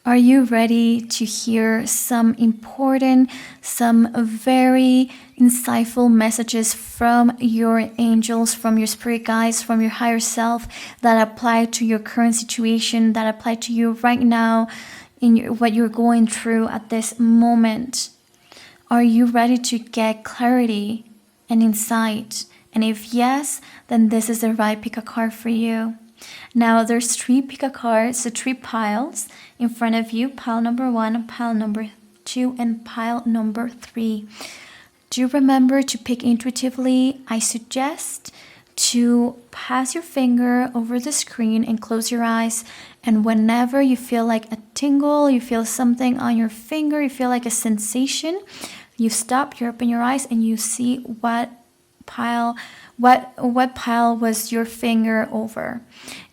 Are you ready to hear some important, some very insightful messages from your angels, from your spirit guides, from your higher self that apply to your current situation, that apply to you right now in what you're going through at this moment? Are you ready to get clarity and insight? And if yes, then this is the right pick a card for you. Now there's 3 pick a cards, so 3 piles in front of you. Pile number 1, pile number 2, and pile number 3. Do remember to pick intuitively. I suggest to pass your finger over the screen and close your eyes. And whenever you feel like a tingle, you feel something on your finger, you feel like a sensation, you stop, you open your eyes, and you see what pile was your finger over.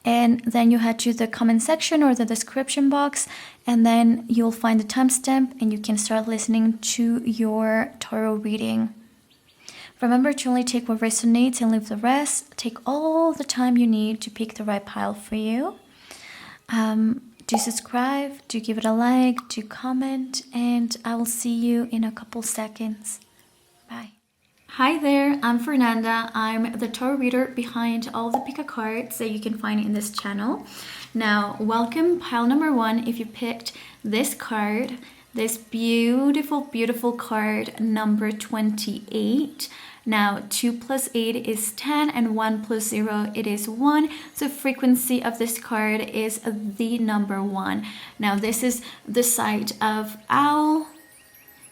And then you head to the comment section or the description box, and then you'll find the timestamp and you can start listening to your tarot reading. Remember to only take what resonates and leave the rest. Take all the time you need to pick the right pile for you. Do subscribe, do give it a like, do comment, and I will see you in a couple seconds. Bye. Hi there, I'm Fernanda. I'm the tarot reader behind all the pick a cards that you can find in this channel. Now, welcome pile number 1 if you picked this card, this beautiful, beautiful card number 28. Now, 2 plus 8 is 10 and 1 plus 0, it is 1. So frequency of this card is the number 1. Now, this is the site of Owl.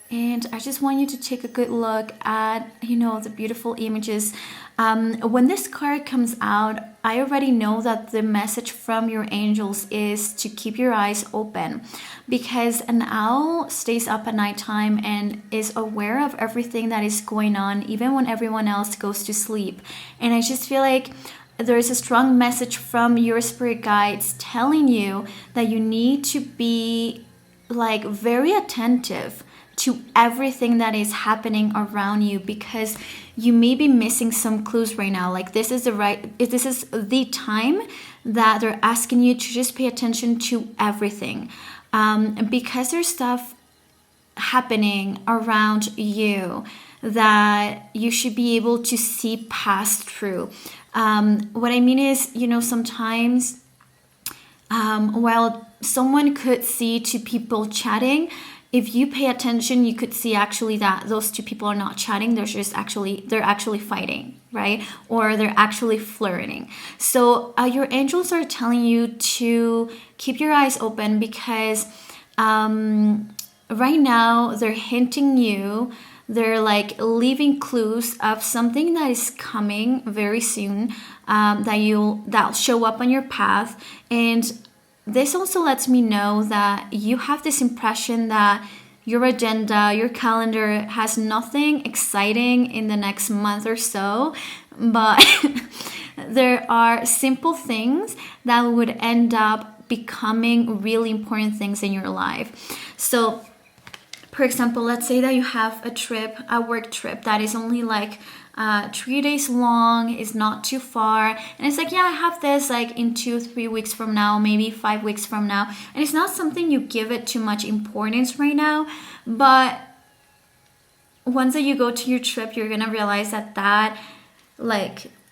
And I just want you to take a good look at, the beautiful images. When this card comes out, I already know that the message from your angels is to keep your eyes open, because an owl stays up at nighttime and is aware of everything that is going on, even when everyone else goes to sleep. And I just feel like there is a strong message from your spirit guides telling you that you need to be very attentive to everything that is happening around you, because you may be missing some clues right now. This is the time that they're asking you to just pay attention to everything, because there's stuff happening around you that you should be able to see past through. What I mean is, sometimes while someone could see 2 people chatting, if you pay attention, you could see actually that those 2 people are not chatting. They're actually fighting, right? Or they're actually flirting. So your angels are telling you to keep your eyes open, because right now they're hinting you. They're leaving clues of something that is coming very soon, that'll show up on your path. And this also lets me know that you have this impression that your agenda, your calendar has nothing exciting in the next month or so, but there are simple things that would end up becoming really important things in your life. So, for example, let's say that you have a work trip that is only 3 days long, is not too far, and it's I have this in 2-3 weeks from now, maybe 5 weeks from now, and it's not something you give it too much importance right now, but once that you go to your trip, you're gonna realize that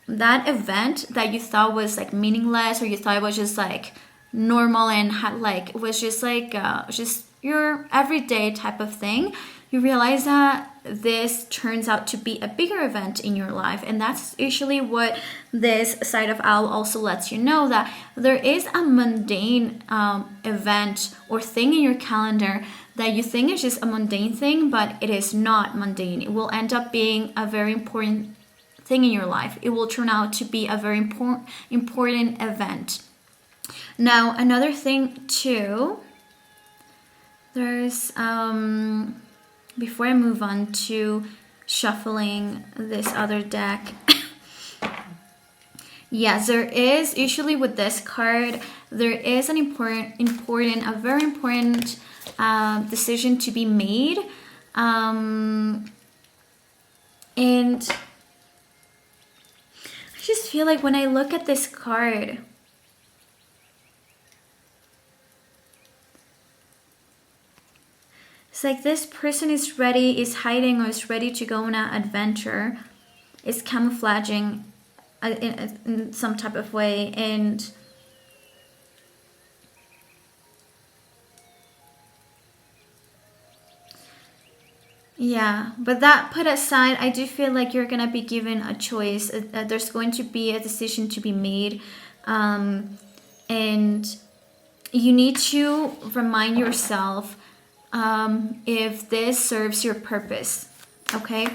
event that you thought was meaningless, or you thought it was just normal and had was just your everyday type of thing, you realize that this turns out to be a bigger event in your life. And that's usually what this side of Owl also lets you know, that there is a mundane event or thing in your calendar that you think is just a mundane thing, but it is not mundane. It will end up being a very important thing in your life. It will turn out to be a very important event. Now, another thing too, there's before I move on to shuffling this other deck, yes, there is usually with this card, there is an a very important decision to be made, and I just feel like when I look at this card, like this person is ready, is hiding, or is ready to go on an adventure, is camouflaging in some type of way. And yeah, but that put aside, I do feel like you're gonna be given a choice. There's going to be a decision to be made, and you need to remind yourself if this serves your purpose. Okay,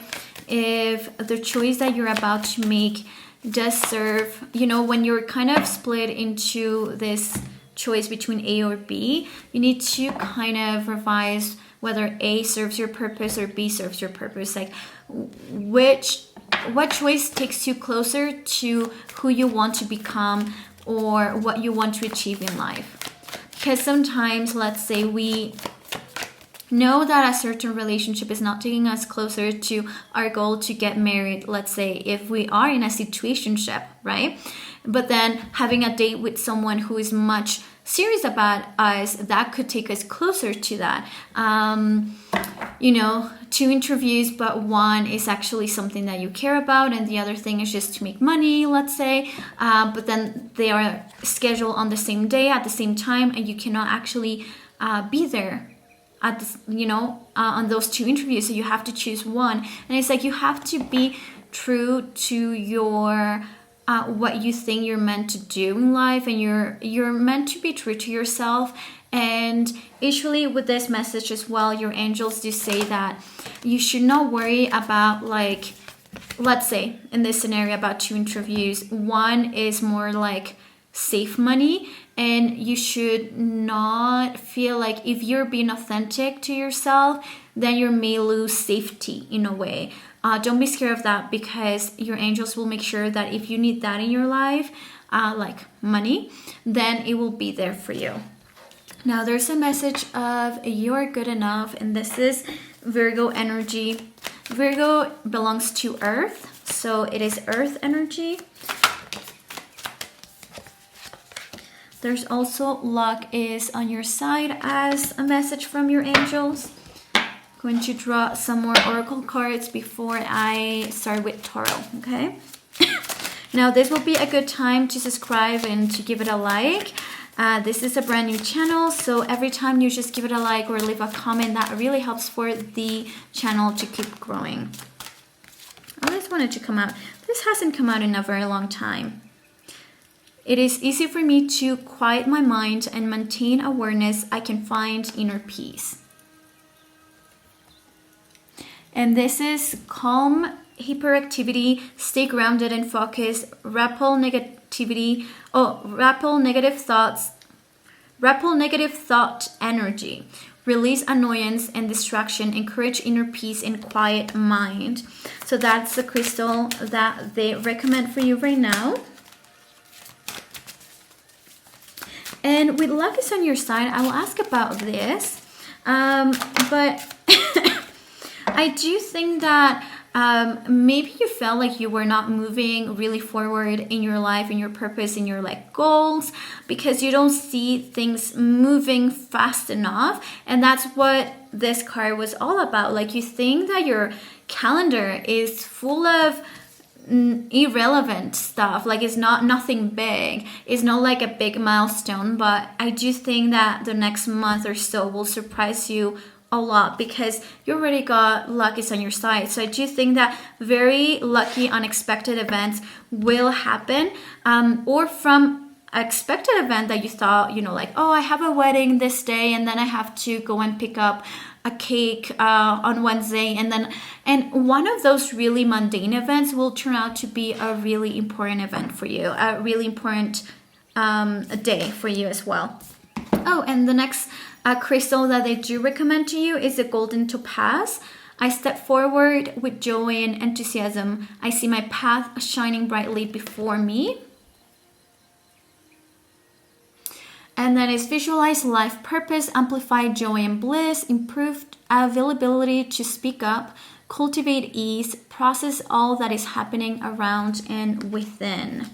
if the choice that you're about to make does serve, when you're kind of split into this choice between A or B, you need to kind of revise whether A serves your purpose or B serves your purpose. Like, what choice takes you closer to who you want to become or what you want to achieve in life. Because sometimes, let's say we know that a certain relationship is not taking us closer to our goal to get married. Let's say if we are in a situationship, right? But then having a date with someone who is much serious about us, that could take us closer to that. 2 interviews, but one is actually something that you care about, and the other thing is just to make money, let's say. But then they are scheduled on the same day at the same time, and you cannot actually be there at this, on those 2 interviews. So you have to choose one, and it's like you have to be true to your what you think you're meant to do in life, and you're meant to be true to yourself. And usually with this message as well, your angels do say that you should not worry about, like, let's say in this scenario about 2 interviews, one is more like safe money, and you should not feel like if you're being authentic to yourself, then you may lose safety in a way. Don't be scared of that, because your angels will make sure that if you need that in your life, like money, then it will be there for you. Now there's a message of you're good enough, and this is Virgo energy. Virgo belongs to Earth, so it is Earth energy. There's also luck is on your side as a message from your angels. Going to draw some more oracle cards before I start with tarot, okay? Now this will be a good time to subscribe and to give it a like. This is a brand new channel, so every time you just give it a like or leave a comment, that really helps for the channel to keep growing. I just wanted to come out. This hasn't come out in a very long time. It is easy for me to quiet my mind and maintain awareness. I can find inner peace. And this is calm hyperactivity, stay grounded and focused, repel negative thought energy, release annoyance and distraction, encourage inner peace and quiet mind. So that's the crystal that they recommend for you right now. And with luck is on your side, I will ask about this, but I do think that maybe you felt like you were not moving really forward in your life, in your purpose, in your goals, because you don't see things moving fast enough. And that's what this card was all about. Like, you think that your calendar is full of irrelevant stuff, like it's not nothing big, it's not like a big milestone, but I do think that the next month or so will surprise you a lot, because you already got luck is on your side. So I do think that very lucky unexpected events will happen, or from expected event that you thought, like, oh, I have a wedding this day and then I have to go and pick up a cake on Wednesday, and one of those really mundane events will turn out to be a really important event for you, a really important day for you as well. Oh, and the next crystal that they do recommend to you is the golden topaz. I step forward with joy and enthusiasm. I see my path shining brightly before me. And then it's visualize life purpose, amplify joy and bliss, improved availability to speak up, cultivate ease, process all that is happening around and within.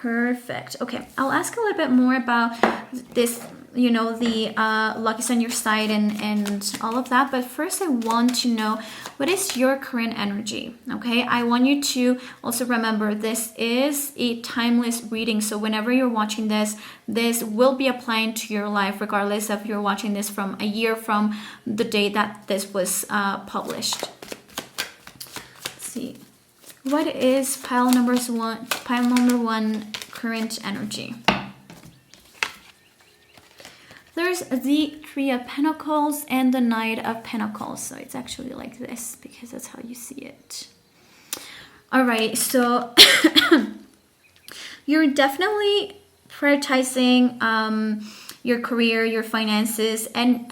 Perfect. Okay, I'll ask a little bit more about this, the luck is on your side and all of that. But first, I want to know, what is your current energy? Okay, I want you to also remember this is a timeless reading. So whenever you're watching this, this will be applying to your life, regardless if you're watching this from a year from the day that this was published. Let's see. What is pile number one current energy? There's the Three of Pentacles and the Knight of Pentacles. So it's actually like this because that's how you see it. All right, so you're definitely prioritizing your career, your finances, and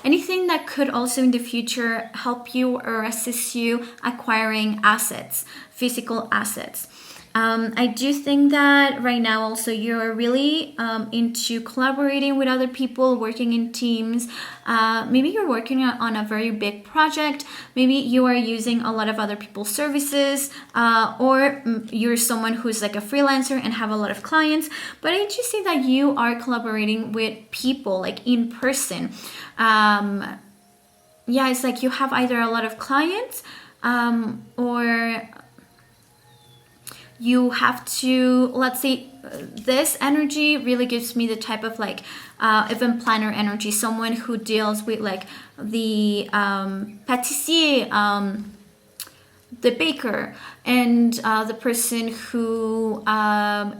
anything that could also in the future help you or assist you acquiring assets, physical assets. I do think that right now also you're really into collaborating with other people, working in teams. Maybe you're working on a very big project. Maybe you are using a lot of other people's services, or you're someone who's like a freelancer and have a lot of clients. But I just see that you are collaborating with people like in person. It's like you have either a lot of clients or you have to, let's say, this energy really gives me the type of like event planner energy, someone who deals with like the pâtissier, the baker, and the person who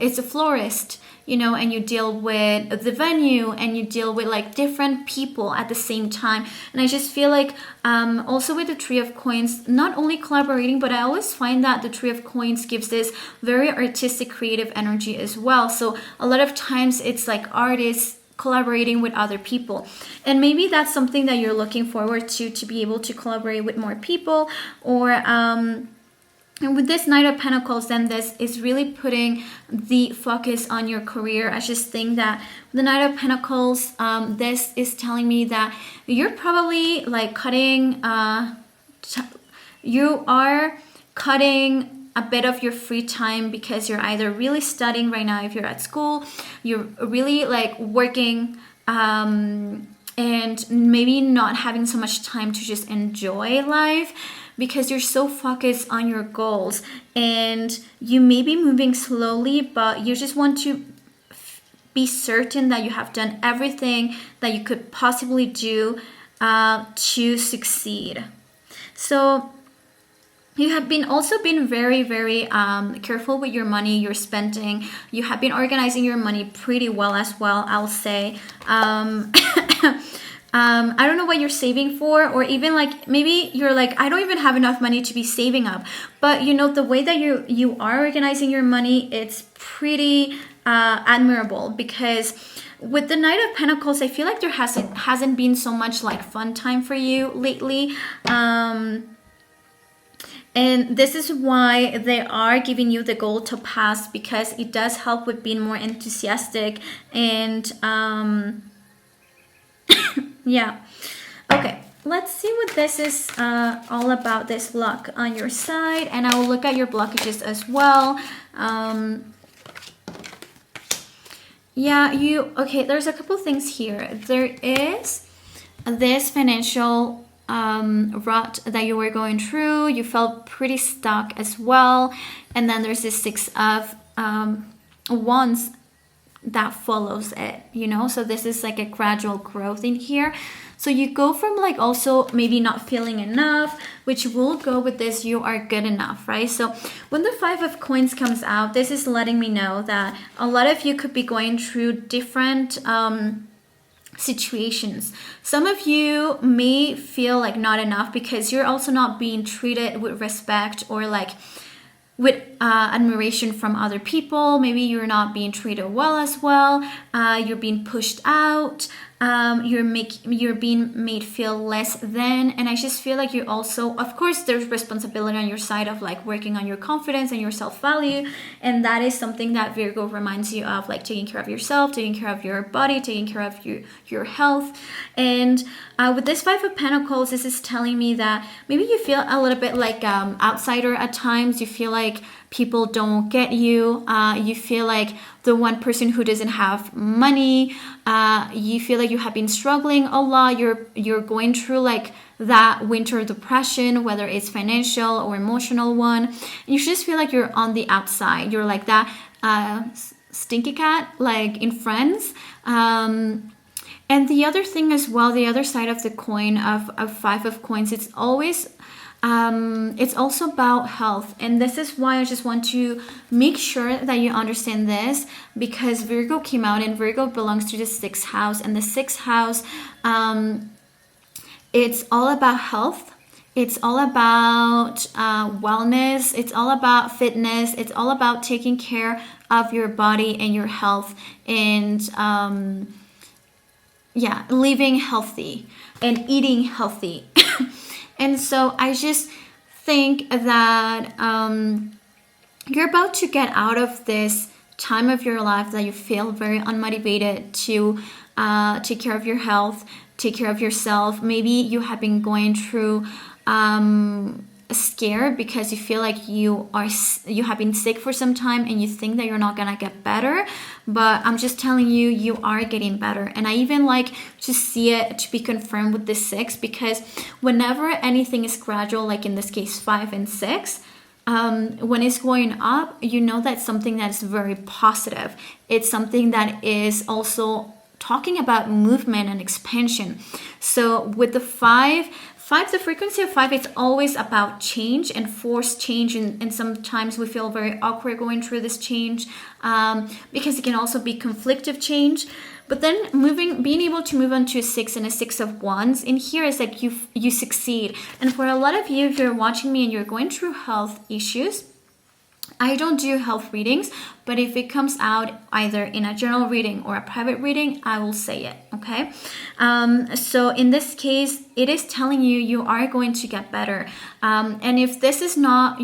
is a florist, and you deal with the venue and you deal with like different people at the same time. And I just feel like also with the Three of Coins, not only collaborating, but I always find that the Three of Coins gives this very artistic, creative energy as well. So a lot of times it's like artists collaborating with other people, and maybe that's something that you're looking forward to be able to collaborate with more people, or and with this Knight of Pentacles, then this is really putting the focus on your career. I just think that the Knight of Pentacles, this is telling me that you're probably like you are cutting a bit of your free time because you're either really studying right now if you're at school, you're really like working, and maybe not having so much time to just enjoy life because you're so focused on your goals, and you may be moving slowly, but you just want to be certain that you have done everything that you could possibly do to succeed. So you have also been very, very careful with your money, your spending. You have been organizing your money pretty well as well, I'll say. I don't know what you're saving for, or even like maybe you're like, I don't even have enough money to be saving up. But the way that you are organizing your money, it's pretty admirable, because with the Knight of Pentacles, I feel like there hasn't been so much like fun time for you lately. And this is why they are giving you the gold to pass, because it does help with being more enthusiastic and yeah. Okay, let's see what this is all about, this luck on your side, and I will look at your blockages as well. There's a couple things here. There is this financial rut that you were going through. You felt pretty stuck as well, and then there's this Six of Wands that follows it, so this is like a gradual growth in here. So you go from like also maybe not feeling enough, which will go with this, you are good enough, right? So when the Five of Coins comes out, this is letting me know that a lot of you could be going through different situations. Some of you may feel like not enough because you're also not being treated with respect or like with admiration from other people. Maybe you're not being treated well as well. You're being pushed out. You're being made feel less than. And I just feel like you also, of course, there's responsibility on your side of like working on your confidence and your self-value. And that is something that Virgo reminds you of, like taking care of yourself, taking care of your body, taking care of your health. And with this Five of Pentacles, this is telling me that maybe you feel a little bit like outsider at times. You feel like people don't get you. You feel like the one person who doesn't have money. You feel like you have been struggling a lot. You're going through like that winter depression, whether it's financial or emotional one. And you just feel like you're on the outside. You're like that stinky cat, like in Friends. And the other thing as well, the other side of the coin of Five of Coins, it's always it's also about health. And this is why I just want to make sure that you understand this, because Virgo came out, and Virgo belongs to the 6th house, and the 6th house, it's all about health. It's all about wellness. It's all about fitness. It's all about taking care of your body and your health, and living healthy and eating healthy. And so I just think that you're about to get out of this time of your life that you feel very unmotivated to take care of your health, take care of yourself. Maybe you have been going through scared because you feel like you have been sick for some time, and you think that you're not gonna get better. But I'm just telling you, you are getting better. And I even like to see it to be confirmed with the 6, because whenever anything is gradual, like in this case 5 and 6, when it's going up, you know that's something that's very positive. It's something that is also talking about movement and expansion. So with the 5, the frequency of 5, it's always about change and forced change, and sometimes we feel very awkward going through this change, because it can also be conflictive change. But then being able to move on to a 6 and a 6 of Wands in here is like you succeed. And for a lot of you, if you're watching me and you're going through health issues, I don't do health readings, but if it comes out either in a general reading or a private reading, I will say it, okay? So in this case, it is telling you you are going to get better. And if this is not,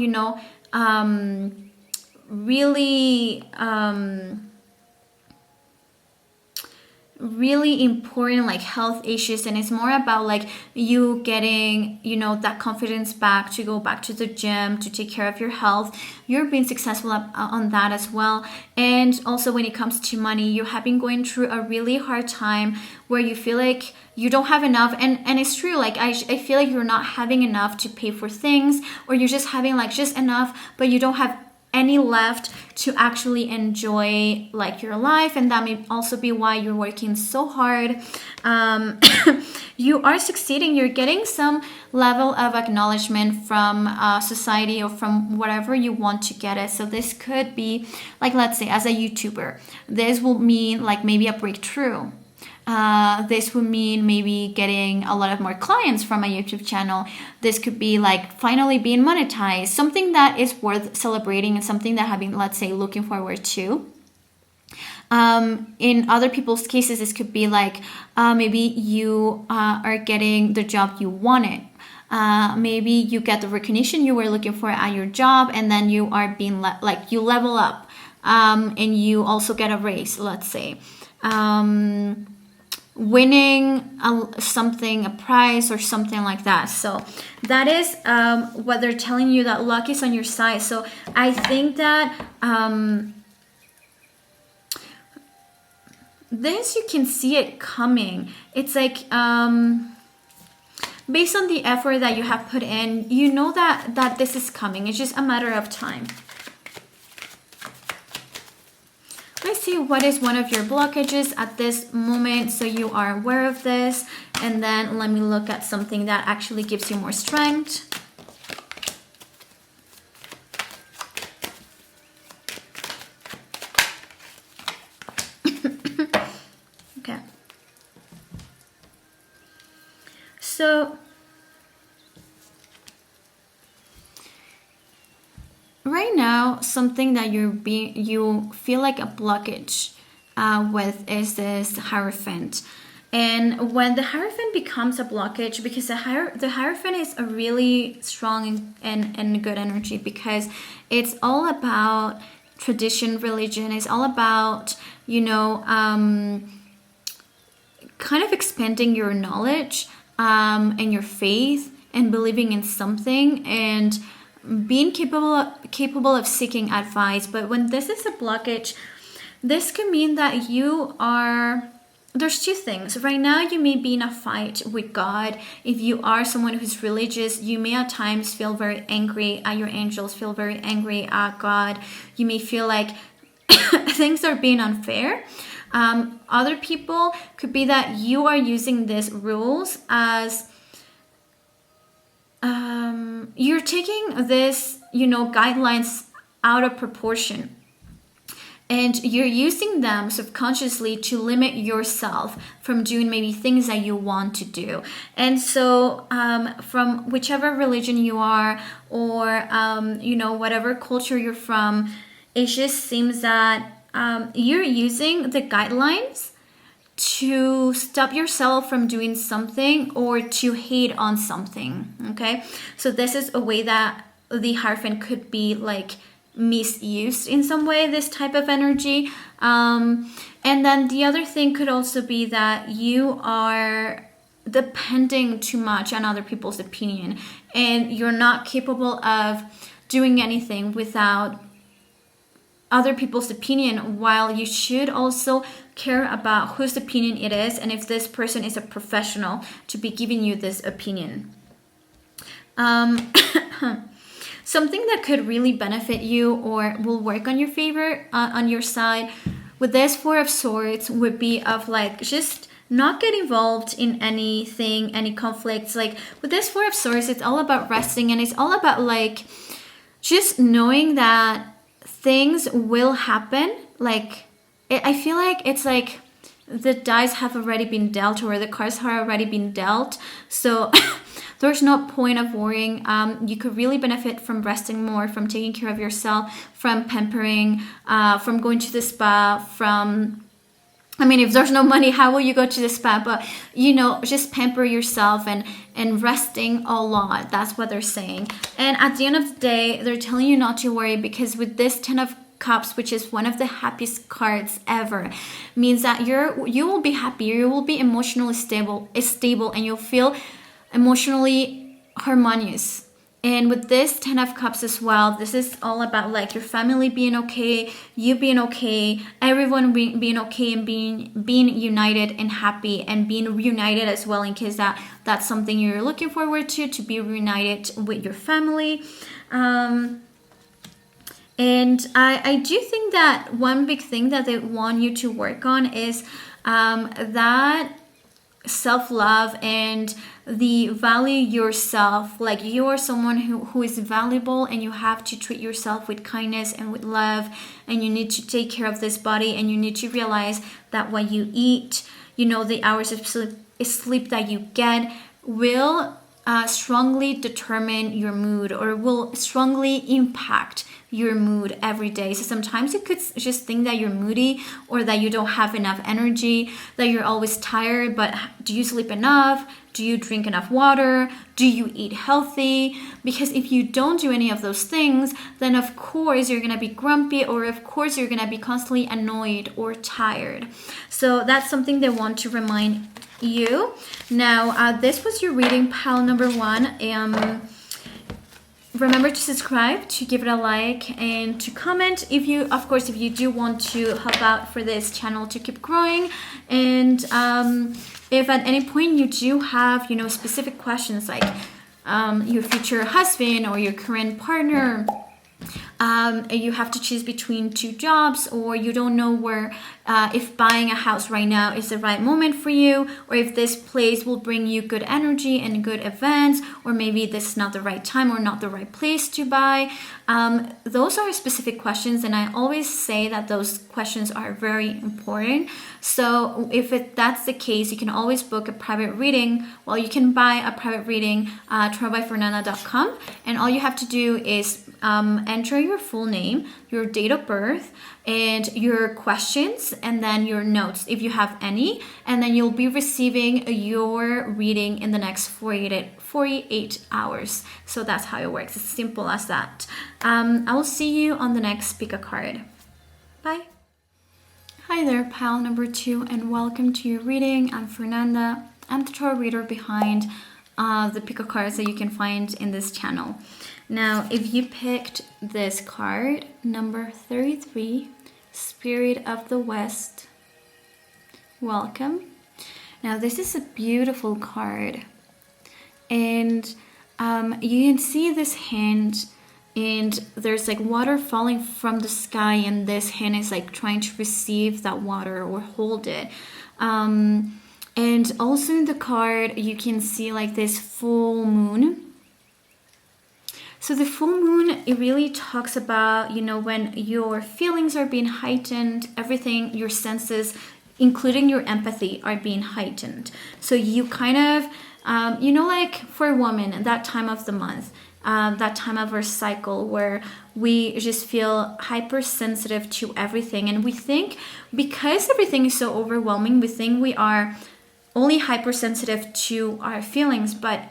really important like health issues, and it's more about like you getting that confidence back to go back to the gym, to take care of your health, you're being successful on that as well. And also when it comes to money, you have been going through a really hard time where you feel like you don't have enough, and it's true, like I feel like you're not having enough to pay for things, or you're just having like just enough, but you don't have any left to actually enjoy like your life. And that may also be why you're working so hard. You are succeeding. You're getting some level of acknowledgement from society or from whatever you want to get it. So this could be like, let's say as a YouTuber, this will mean like maybe a breakthrough. This would mean maybe getting a lot of more clients from a YouTube channel. This could be like finally being monetized, something that is worth celebrating and something that I've been, let's say, looking forward to. In other people's cases, this could be like maybe you are getting the job you wanted. Maybe you get the recognition you were looking for at your job, and then you are being like you level up, and you also get a raise, let's say. Winning a prize or something like that. So that is what they're telling you, that luck is on your side. So I think that this, you can see it coming. It's like based on the effort that you have put in, you know that this is coming. It's just a matter of time. Let's see what is one of your blockages at this moment, so you are aware of this. And then let me look at something that actually gives you more strength. Okay. So right now, something that you feel like a blockage with is this Hierophant. And when the Hierophant becomes a blockage, because the Hierophant is a really strong and good energy, because it's all about tradition, religion. It's all about, kind of expanding your knowledge and your faith and believing in something. And being capable of seeking advice. But when this is a blockage, this could mean that you are, there's two things. Right now, you may be in a fight with God. If you are someone who's religious, you may at times feel very angry at your angels, feel very angry at God. You may feel like things are being unfair. Other people could be that you are using these rules as you're taking this, guidelines out of proportion. And you're using them subconsciously to limit yourself from doing maybe things that you want to do. And so from whichever religion you are, or, whatever culture you're from, it just seems that you're using the guidelines to stop yourself from doing something or to hate on something, okay? So this is a way that the Hierophant could be like misused in some way, this type of energy. And then the other thing could also be that you are depending too much on other people's opinion, and you're not capable of doing anything without other people's opinion, while you should also care about whose opinion it is, and if this person is a professional to be giving you this opinion. Something that could really benefit you or will work on your favor, on your side, with this Four of Swords would be of like just not get involved in anything, any conflicts. Like with this Four of Swords, it's all about resting, and it's all about like just knowing that things will happen. Like I feel like it's like the dice have already been dealt, or the cards have already been dealt. So there's no point of worrying. You could really benefit from resting more, from taking care of yourself, from pampering, from going to the spa, if there's no money, how will you go to the spa? But, just pamper yourself and resting a lot. That's what they're saying. And at the end of the day, they're telling you not to worry, because with this 10 of Cups, which is one of the happiest cards ever, means that you will be happy, you will be emotionally stable, and you'll feel emotionally harmonious. And with this 10 of Cups as well, this is all about like your family being okay, you being okay, everyone being okay, and being united and happy, and being reunited as well, in case that's something you're looking forward to be reunited with your family. And I do think that one big thing that they want you to work on is that self-love and the value yourself. Like you are someone who is valuable, and you have to treat yourself with kindness and with love, and you need to take care of this body, and you need to realize that what you eat, the hours of sleep that you get will strongly determine your mood, or will strongly impact your mood every day. So sometimes you could just think that you're moody, or that you don't have enough energy, that you're always tired. But do you sleep enough? Do you drink enough water? Do you eat healthy? Because if you don't do any of those things, then of course you're going to be grumpy, or of course you're going to be constantly annoyed or tired. So that's something they want to remind you. Now, this was your reading, pile number 1. Remember to subscribe, to give it a like, and to comment if you do want to help out for this channel to keep growing. And if at any point you do have specific questions, like your future husband or your current partner, you have to choose between 2 jobs, or you don't know where if buying a house right now is the right moment for you, or if this place will bring you good energy and good events, or maybe this is not the right time or not the right place to buy. Those are specific questions, and I always say that those questions are very important. So if that's the case, you can always book a private reading. Well, you can buy a private reading at tarotbyfernanda.com, and all you have to do is enter your full name, your date of birth, and your questions, and then your notes if you have any, and then you'll be receiving your reading in the next 48 hours. So that's how it works. It's simple as that. I will see you on the next pick a card. Bye. Hi there, pile number 2, and welcome to your reading. I'm Fernanda. I'm the tarot reader behind the pick a cards that you can find in this channel. Now, if you picked this card, number 33, Spirit of the West, welcome. Now, this is a beautiful card. And you can see this hand, and there's like water falling from the sky, and this hand is like trying to receive that water or hold it. And also in the card, you can see like this full moon. So the full moon, it really talks about, when your feelings are being heightened, everything, your senses, including your empathy, are being heightened. So you kind of, like for a woman, that time of the month, that time of our cycle where we just feel hypersensitive to everything. And we think, because everything is so overwhelming, we think we are only hypersensitive to our feelings. But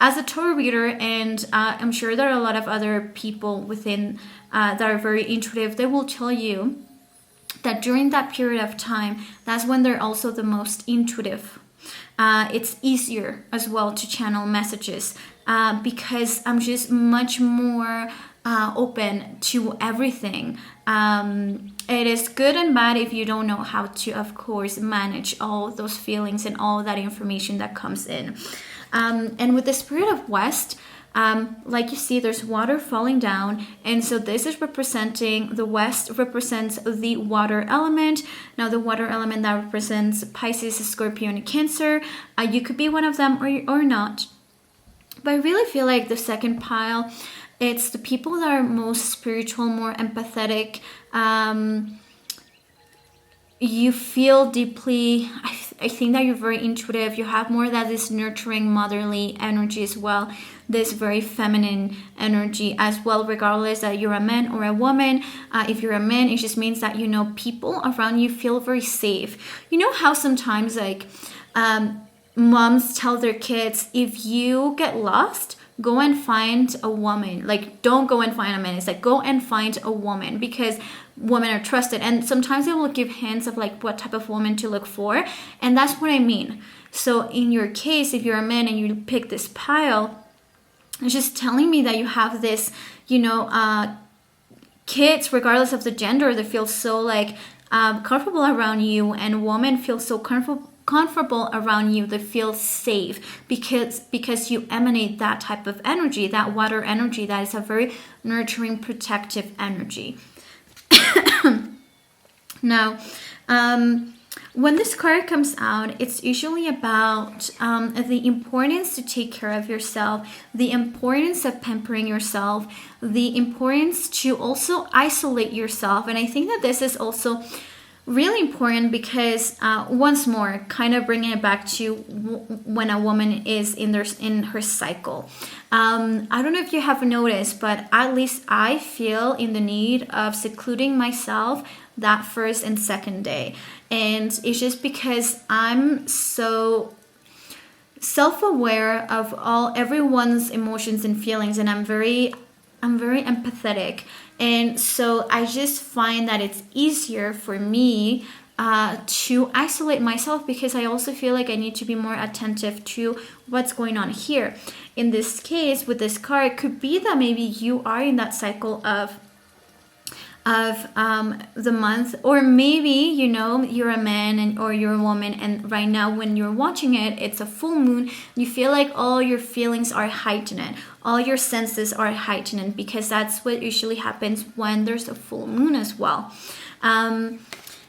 as a tarot reader, and I'm sure there are a lot of other people within that are very intuitive, they will tell you that during that period of time, that's when they're also the most intuitive. It's easier as well to channel messages because I'm just much more open to everything. It is good and bad if you don't know how to, of course, manage all those feelings and all that information that comes in. And with the Spirit of West, like you see, there's water falling down, and so this is representing, the West represents the water element. Now the water element that represents Pisces, Scorpio, and Cancer, you could be one of them or not. But I really feel like the second pile, it's the people that are most spiritual, more empathetic. You feel deeply, I think that you're very intuitive. You have more that this nurturing motherly energy as well, this very feminine energy as well, regardless that you're a man or a woman. If you're a man, it just means that, people around you feel very safe. You know how sometimes like moms tell their kids, if you get lost, go and find a woman. Like, don't go and find a man. It's like, go and find a woman, because women are trusted. And sometimes they will give hints of like what type of woman to look for. And that's what I mean. So in your case, if you're a man and you pick this pile, it's just telling me that you have this, kids, regardless of the gender, they feel so like comfortable around you, and women feel so comfortable around you. They feel safe because you emanate that type of energy, that water energy, that is a very nurturing, protective energy. Now, when this card comes out, it's usually about the importance to take care of yourself, the importance of pampering yourself, the importance to also isolate yourself. And I think that this is also really important because once more, kind of bringing it back to when a woman is in her cycle. I don't know if you have noticed, but at least I feel in the need of secluding myself that first and second day. And it's just because I'm so self-aware of everyone's emotions and feelings, and I'm very empathetic. And so I just find that it's easier for me to isolate myself, because I also feel like I need to be more attentive to what's going on here. In this case, with this card, it could be that maybe you are in that cycle of the month, or maybe you're a man or you're a woman, and right now when you're watching it, it's a full moon. You feel like all your feelings are heightened, all your senses are heightened, because that's what usually happens when there's a full moon as well.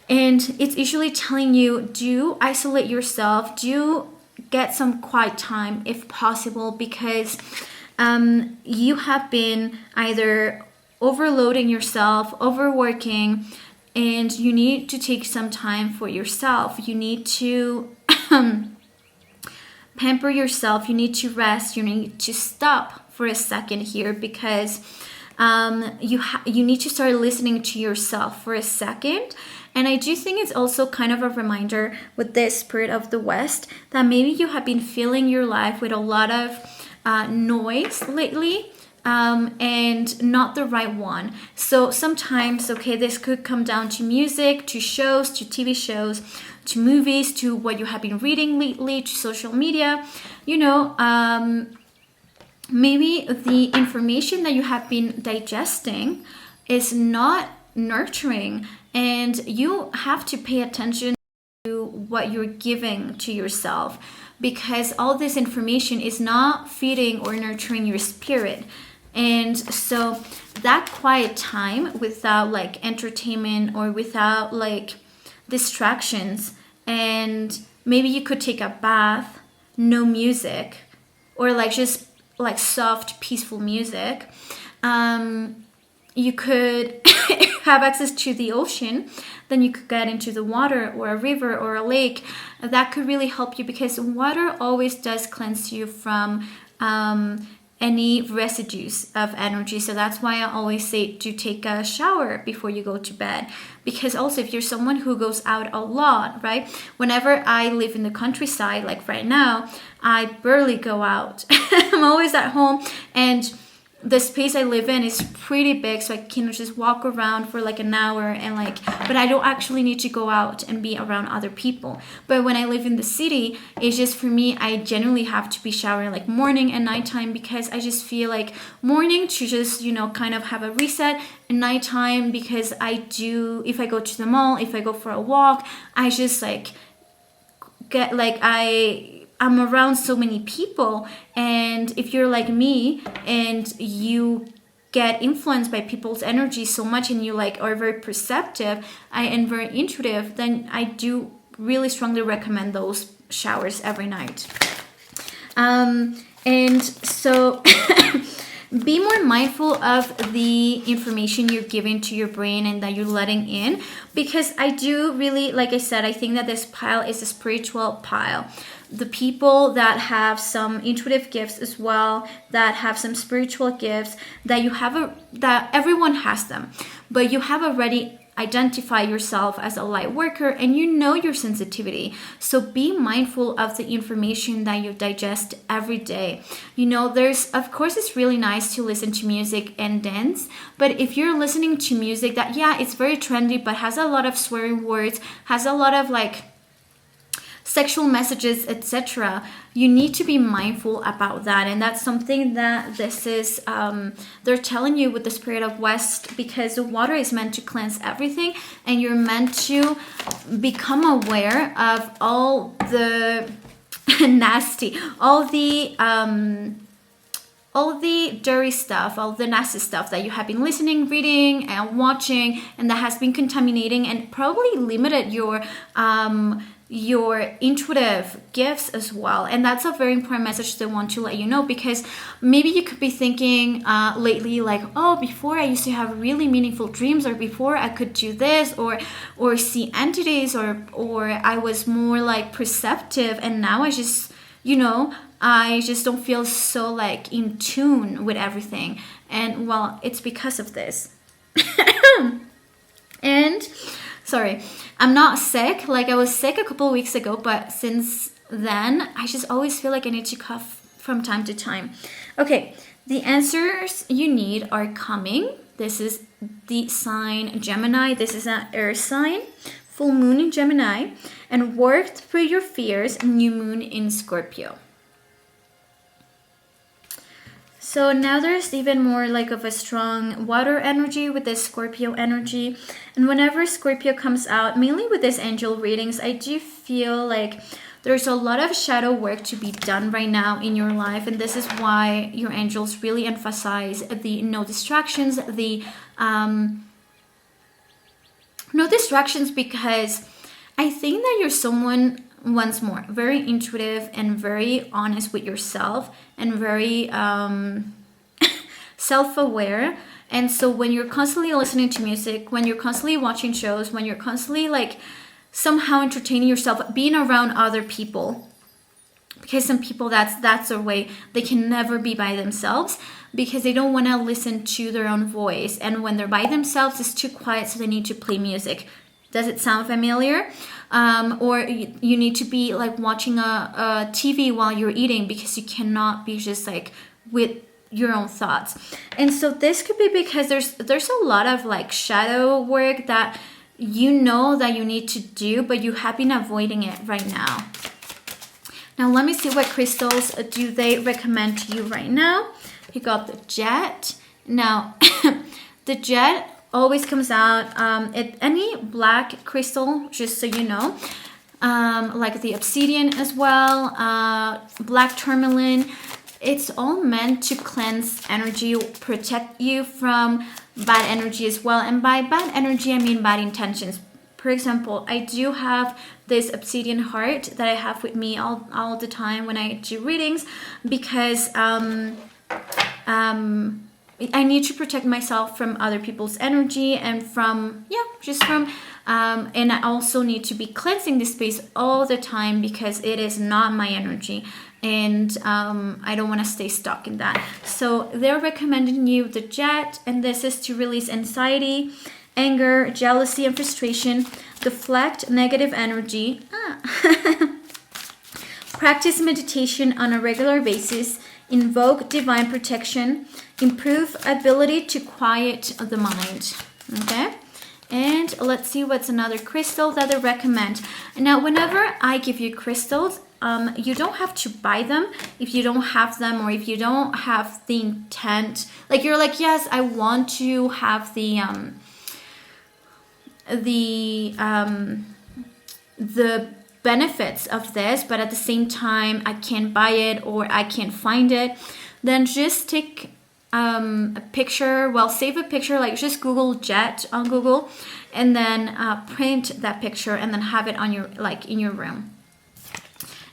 And it's usually telling you, do isolate yourself, do get some quiet time if possible, because you have been either overloading yourself, overworking, and you need to take some time for yourself. You need to pamper yourself. You need to rest. You need to stop for a second here, because you need to start listening to yourself for a second. And I do think it's also kind of a reminder with this Spirit of the West that maybe you have been filling your life with a lot of noise lately, and not the right one. So sometimes, this could come down to music, to shows, to TV shows, to movies, to what you have been reading lately, to social media. maybe the information that you have been digesting is not nurturing, and you have to pay attention to what you're giving to yourself, because all this information is not feeding or nurturing your spirit. And so that quiet time without like entertainment or without like distractions, and maybe you could take a bath, no music, or like just like soft peaceful music. You could have access to the ocean, then you could get into the water or a river or a lake. That could really help you, because water always does cleanse you from any residues of energy. So that's why I always say to take a shower before you go to bed. Because also, if you're someone who goes out a lot, right? Whenever I live in the countryside, like right now, I barely go out. I'm always at home, and the space I live in is pretty big, so I can just walk around for like an hour, and like, but I don't actually need to go out and be around other people. But when I live in the city, it's just, for me, I generally have to be showering like morning and nighttime, because I just feel like morning to just, you know, kind of have a reset, and nighttime because if I go to the mall, if I go for a walk, I just like get like, I'm around so many people. And if you're like me and you get influenced by people's energy so much, and you like are very perceptive and very intuitive, then I do really strongly recommend those showers every night. And so be more mindful of the information you're giving to your brain and that you're letting in, because I do really, like I said, I think that this pile is a spiritual pile. The people that have some intuitive gifts as well, that have some spiritual gifts, that everyone has them, but you have already identified yourself as a light worker, and you know your sensitivity. So be mindful of the information that you digest every day. You know, of course, it's really nice to listen to music and dance, but if you're listening to music that, yeah, it's very trendy, but has a lot of swearing words, has a lot of like sexual messages, etc., you need to be mindful about that. And that's something that this is they're telling you with the Spirit of West, because the water is meant to cleanse everything, and you're meant to become aware of all the nasty, all the dirty stuff, all the nasty stuff that you have been listening, reading, and watching, and that has been contaminating and probably limited your intuitive gifts as well. And that's a very important message that I want to let you know, because maybe you could be thinking lately like, oh, before I used to have really meaningful dreams, or before I could do this or see entities, or I was more like perceptive, and now I just, you know, I just don't feel so like in tune with everything. And well, it's because of this. And sorry, I'm not sick. Like, I was sick a couple of weeks ago, but since then, I just always feel like I need to cough from time to time. Okay, the answers you need are coming. This is the sign Gemini. This is an air sign. Full moon in Gemini. And work through your fears, new moon in Scorpio. So now there's even more like of a strong water energy with this Scorpio energy. And whenever Scorpio comes out, mainly with these angel readings, I do feel like there's a lot of shadow work to be done right now in your life. And this is why your angels really emphasize the no distractions, no distractions, because I think that you're someone, once more, very intuitive and very honest with yourself, and very self-aware. And so when you're constantly listening to music, when you're constantly watching shows, when you're constantly like somehow entertaining yourself, being around other people, because some people, that's their way. They can never be by themselves because they don't want to listen to their own voice. And when they're by themselves, it's too quiet, so they need to play music. Does it sound familiar? Or you need to be like watching a TV while you're eating, because you cannot be just like with your own thoughts. And so this could be because there's a lot of like shadow work that you know that you need to do, but you have been avoiding it right now. Now let me see what crystals do they recommend to you right now. You got the jet. Now, the jet always comes out at any black crystal, just so you know, like the obsidian as well, black tourmaline. It's all meant to cleanse energy, protect you from bad energy as well. And by bad energy, I mean bad intentions. For example, I do have this obsidian heart that I have with me all the time when I do readings, because I need to protect myself from other people's energy and from, and I also need to be cleansing this space all the time because it is not my energy. And I don't want to stay stuck in that. So they're recommending you the jet, and this is to release anxiety, anger, jealousy, and frustration, deflect negative energy, practice meditation on a regular basis, invoke divine protection, improve ability to quiet the mind. Okay? And let's see what's another crystal that they recommend. Now, whenever I give you crystals, you don't have to buy them if you don't have them, or if you don't have the intent. Like, you're like, yes, I want to have the benefits of this, but at the same time I can't buy it or I can't find it. Then just take a picture. Well, save a picture, like just Google jet on Google, and then print that picture and then have it on your, like, in your room,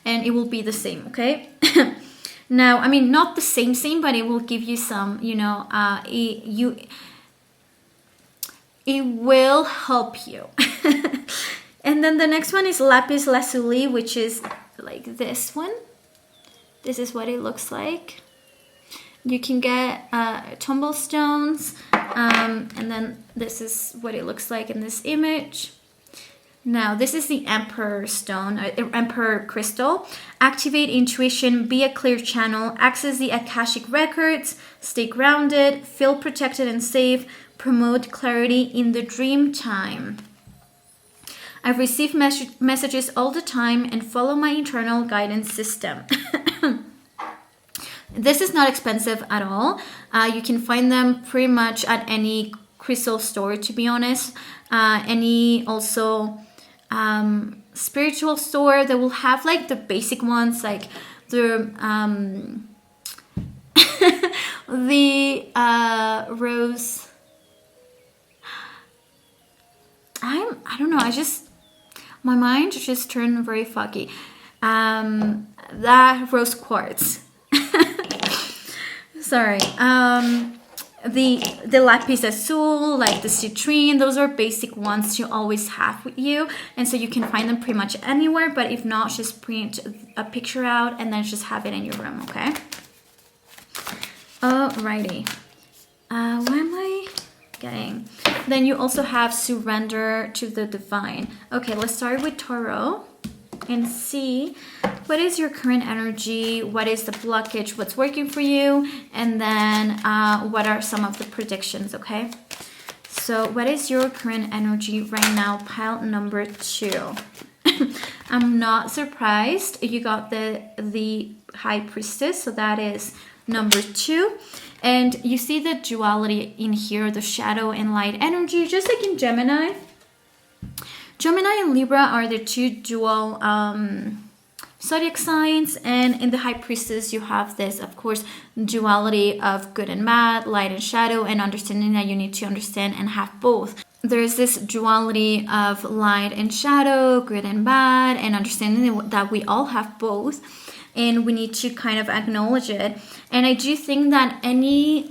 and it will be the same. Okay. Now, I mean, not the same, but it will give you some, it will help you. And then the next one is lapis lazuli, which is like this one. This is what it looks like. You can get tumblestones, and then this is what it looks like in this image. Now, this is the Emperor Stone, Emperor Crystal. Activate intuition, be a clear channel, access the Akashic records, stay grounded, feel protected and safe, promote clarity in the dream time. I receive messages all the time and follow my internal guidance system. This is not expensive at all. You can find them pretty much at any crystal store, to be honest. Any also spiritual store that will have like the basic ones, like the the rose. I don't know. My mind just turned very foggy. That rose quartz. Sorry. The lapis azul, like the citrine, those are basic ones you always have with you, and so you can find them pretty much anywhere. But if not, just print a picture out and then just have it in your room. Okay. Alrighty. What am I getting? Then you also have surrender to the divine. Okay, let's start with tarot and see what is your current energy, what is the blockage, what's working for you, and then what are some of the predictions. Okay, so what is your current energy right now? Pile number 2. I'm not surprised you got the High Priestess, so that is number 2. And you see the duality in here, the shadow and light energy, just like in Gemini. Gemini and Libra are the 2 dual zodiac signs, and in the High Priestess you have this, of course, duality of good and bad, light and shadow, and understanding that you need to understand and have both. There's this duality of light and shadow, good and bad, and understanding that we all have both, and we need to kind of acknowledge it. And I do think that any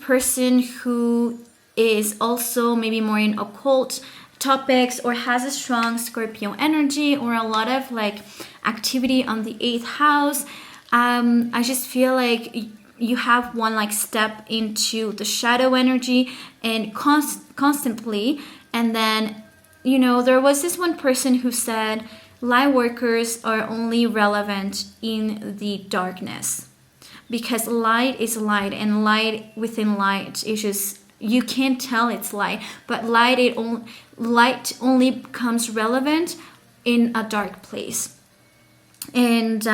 person who is also maybe more in occult topics or has a strong Scorpio energy or a lot of like activity on the 8th house, I just feel like you have one like step into the shadow energy and constantly. And then, there was this one person who said light workers are only relevant in the darkness, because light is light, and light within light is just, you can't tell it's light, but light only becomes relevant in a dark place. And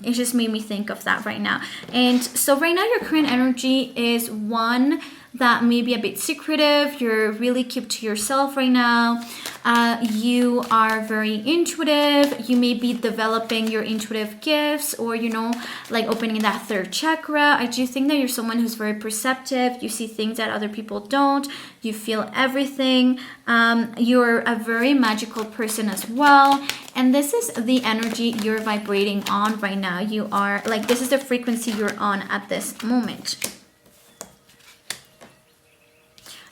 it just made me think of that right now. And so right now your current energy is one that may be a bit secretive. You're really kept to yourself right now. You are very intuitive. You may be developing your intuitive gifts, or like opening that third chakra. I do think that you're someone who's very perceptive. You see things that other people don't. You feel everything. You're a very magical person as well. And this is the energy you're vibrating on right now. You are like, this is the frequency you're on at this moment.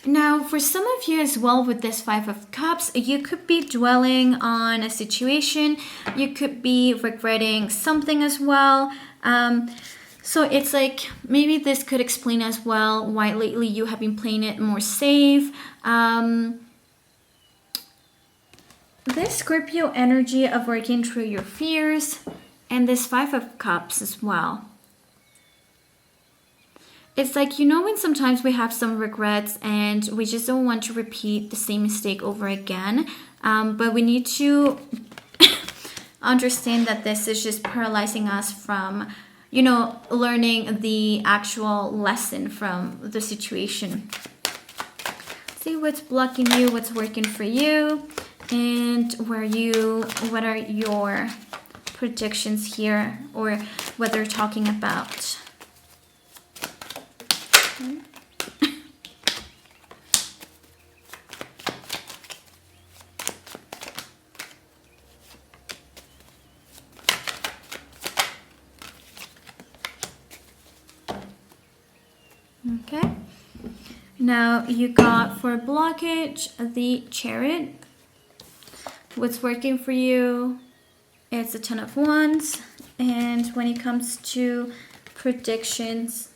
Now, for some of you as well, with this Five of Cups, you could be dwelling on a situation. You could be regretting something as well. So it's like, maybe this could explain as well why lately you have been playing it more safe. This Scorpio energy of working through your fears, and this Five of Cups as well. It's like, when sometimes we have some regrets and we just don't want to repeat the same mistake over again. But we need to understand that this is just paralyzing us from, learning the actual lesson from the situation. See what's blocking you, what's working for you, and what are your predictions here, or what they're talking about. Okay, now you got for blockage the Chariot. What's working for you? It's the Ten of Wands. And when it comes to predictions,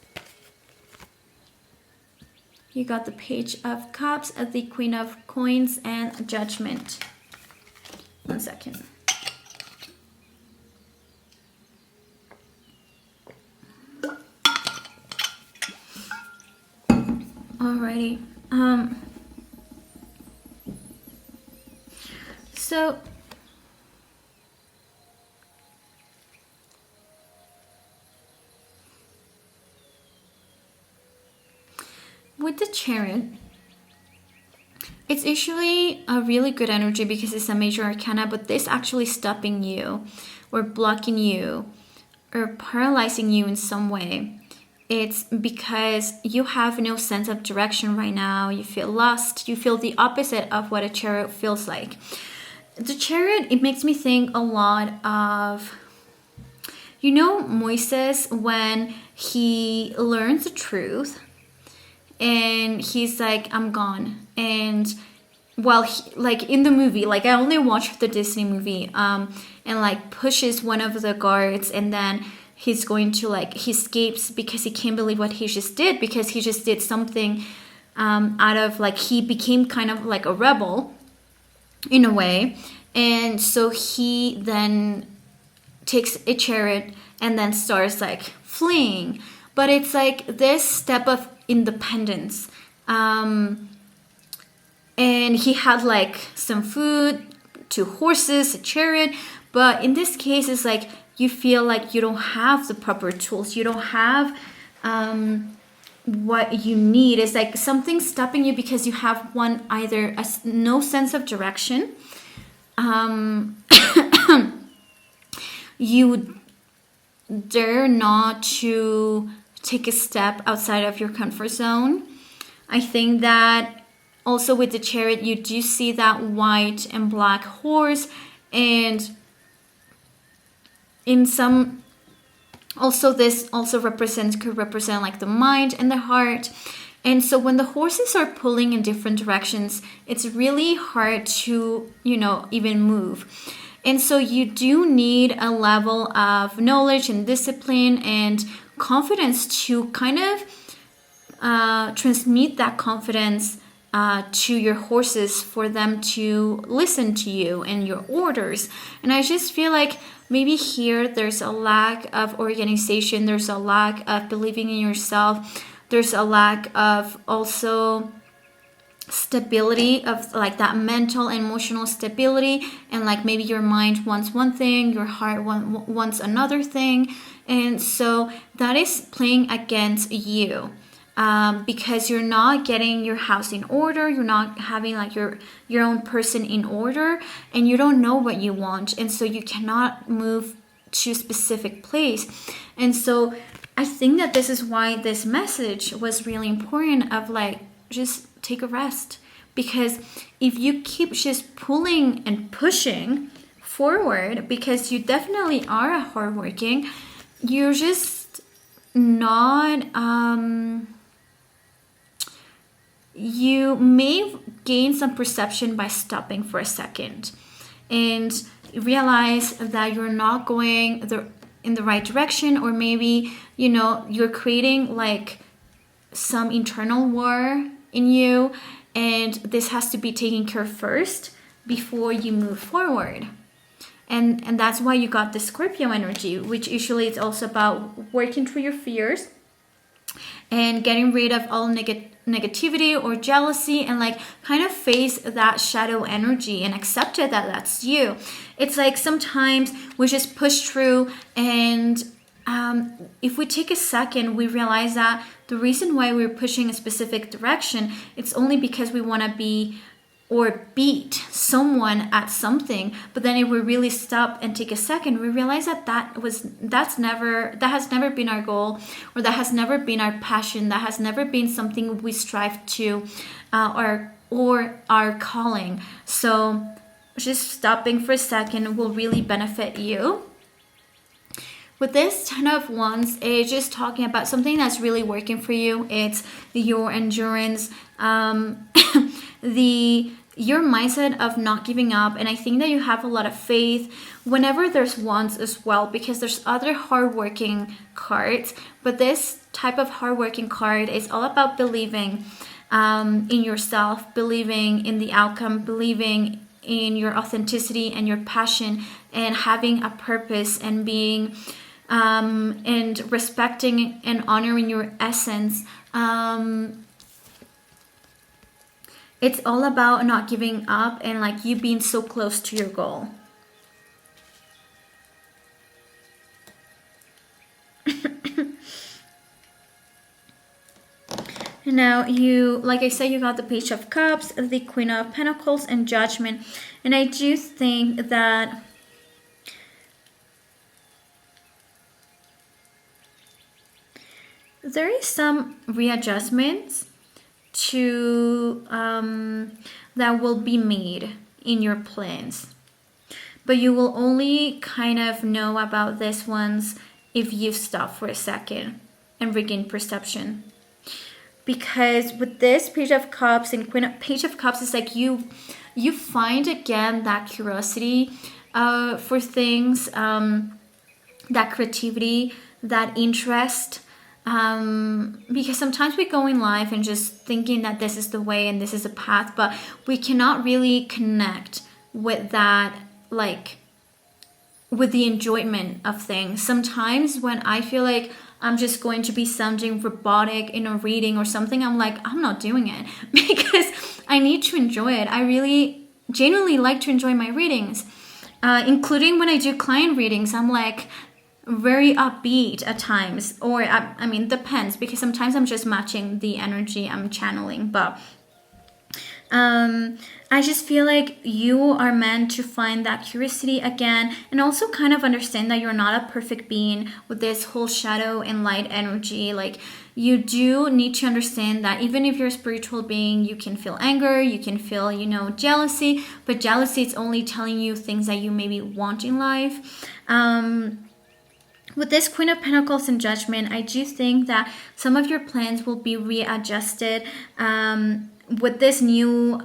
you got the Page of Cups, the Queen of Coins, and Judgment. 1 second. Alrighty. So with the Chariot, it's usually a really good energy because it's a major arcana, but this actually stopping you or blocking you or paralyzing you in some way. It's because you have no sense of direction right now. You feel lost. You feel the opposite of what a Chariot feels like. The Chariot, it makes me think a lot of, Moises, when he learns the truth and he's like, I'm gone. And like in the movie, like I only watched the Disney movie, and like pushes one of the guards, and then he's going to he escapes because he can't believe what he just did, because he just did something out of he became kind of like a rebel in a way. And so he then takes a chariot and then starts fleeing. But it's like this step of independence. And he had some food, 2 horses, a chariot. But in this case, it's you feel like you don't have the proper tools. You don't have what you need. It's like something stopping you because you have either no sense of direction. You dare not to take a step outside of your comfort zone. I think that also with the Chariot, you do see that white and black horse, and in some, also this also could represent the mind and the heart. And so when the horses are pulling in different directions, it's really hard to, even move. And so you do need a level of knowledge and discipline and confidence to kind of transmit that confidence to your horses, for them to listen to you and your orders. And I just feel like maybe here there's a lack of organization, there's a lack of believing in yourself, there's a lack of also stability, of like that mental and emotional stability, and like maybe your mind wants one thing, your heart wants another thing, and so that is playing against you. Because you're not getting your house in order, you're not having like your own person in order, and you don't know what you want, and so you cannot move to a specific place. And so I think that this is why this message was really important, of like, just take a rest. Because if you keep just pulling and pushing forward, because you definitely are a hardworking, you're just not you may gain some perception by stopping for a second and realize that you're not going in the right direction, or maybe, you're creating like some internal war in you, and this has to be taken care of first before you move forward. And that's why you got the Scorpio energy, which usually it's also about working through your fears and getting rid of all negativity or jealousy, and like kind of face that shadow energy and accept it that that's you. It's like sometimes we just push through, and if we take a second, we realize that the reason why we're pushing a specific direction, it's only because we want to be or beat someone at something. But then if we really stop and take a second, we realize that that has never been our goal, or that has never been our passion, that has never been something we strive to, or our calling. So just stopping for a second will really benefit you. With this 10 of Wands, it's just talking about something that's really working for you. It's your endurance, your mindset of not giving up. And I think that you have a lot of faith whenever there's Wands as well, because there's other hardworking cards. But this type of hardworking card is all about believing in yourself, believing in the outcome, believing in your authenticity and your passion, and having a purpose, and being and respecting and honoring your essence. It's all about not giving up, and like you being so close to your goal. And now like I said, you got the Page of Cups, the Queen of Pentacles, and Judgment. And I do think that there is some readjustments to that will be made in your plans, but you will only kind of know about this ones if you stop for a second and regain perception. Because with this Page of Cups and Page of Cups, is like you find again that curiosity for things, that creativity, that interest. Because sometimes we go in life and just thinking that this is the way and this is a path, but we cannot really connect with that, like with the enjoyment of things. Sometimes when I feel like I'm just going to be sounding robotic in a reading or something, I'm like, I'm not doing it, because I need to enjoy it. I really genuinely like to enjoy my readings, including when I do client readings. I'm like very upbeat at times, or I mean, depends, because sometimes I'm just matching the energy I'm channeling, but I just feel like you are meant to find that curiosity again, and also kind of understand that you're not a perfect being with this whole shadow and light energy. Like, you do need to understand that even if you're a spiritual being, you can feel anger, you can feel, jealousy, but jealousy is only telling you things that you maybe want in life. With this Queen of Pentacles and Judgment, I do think that some of your plans will be readjusted with this new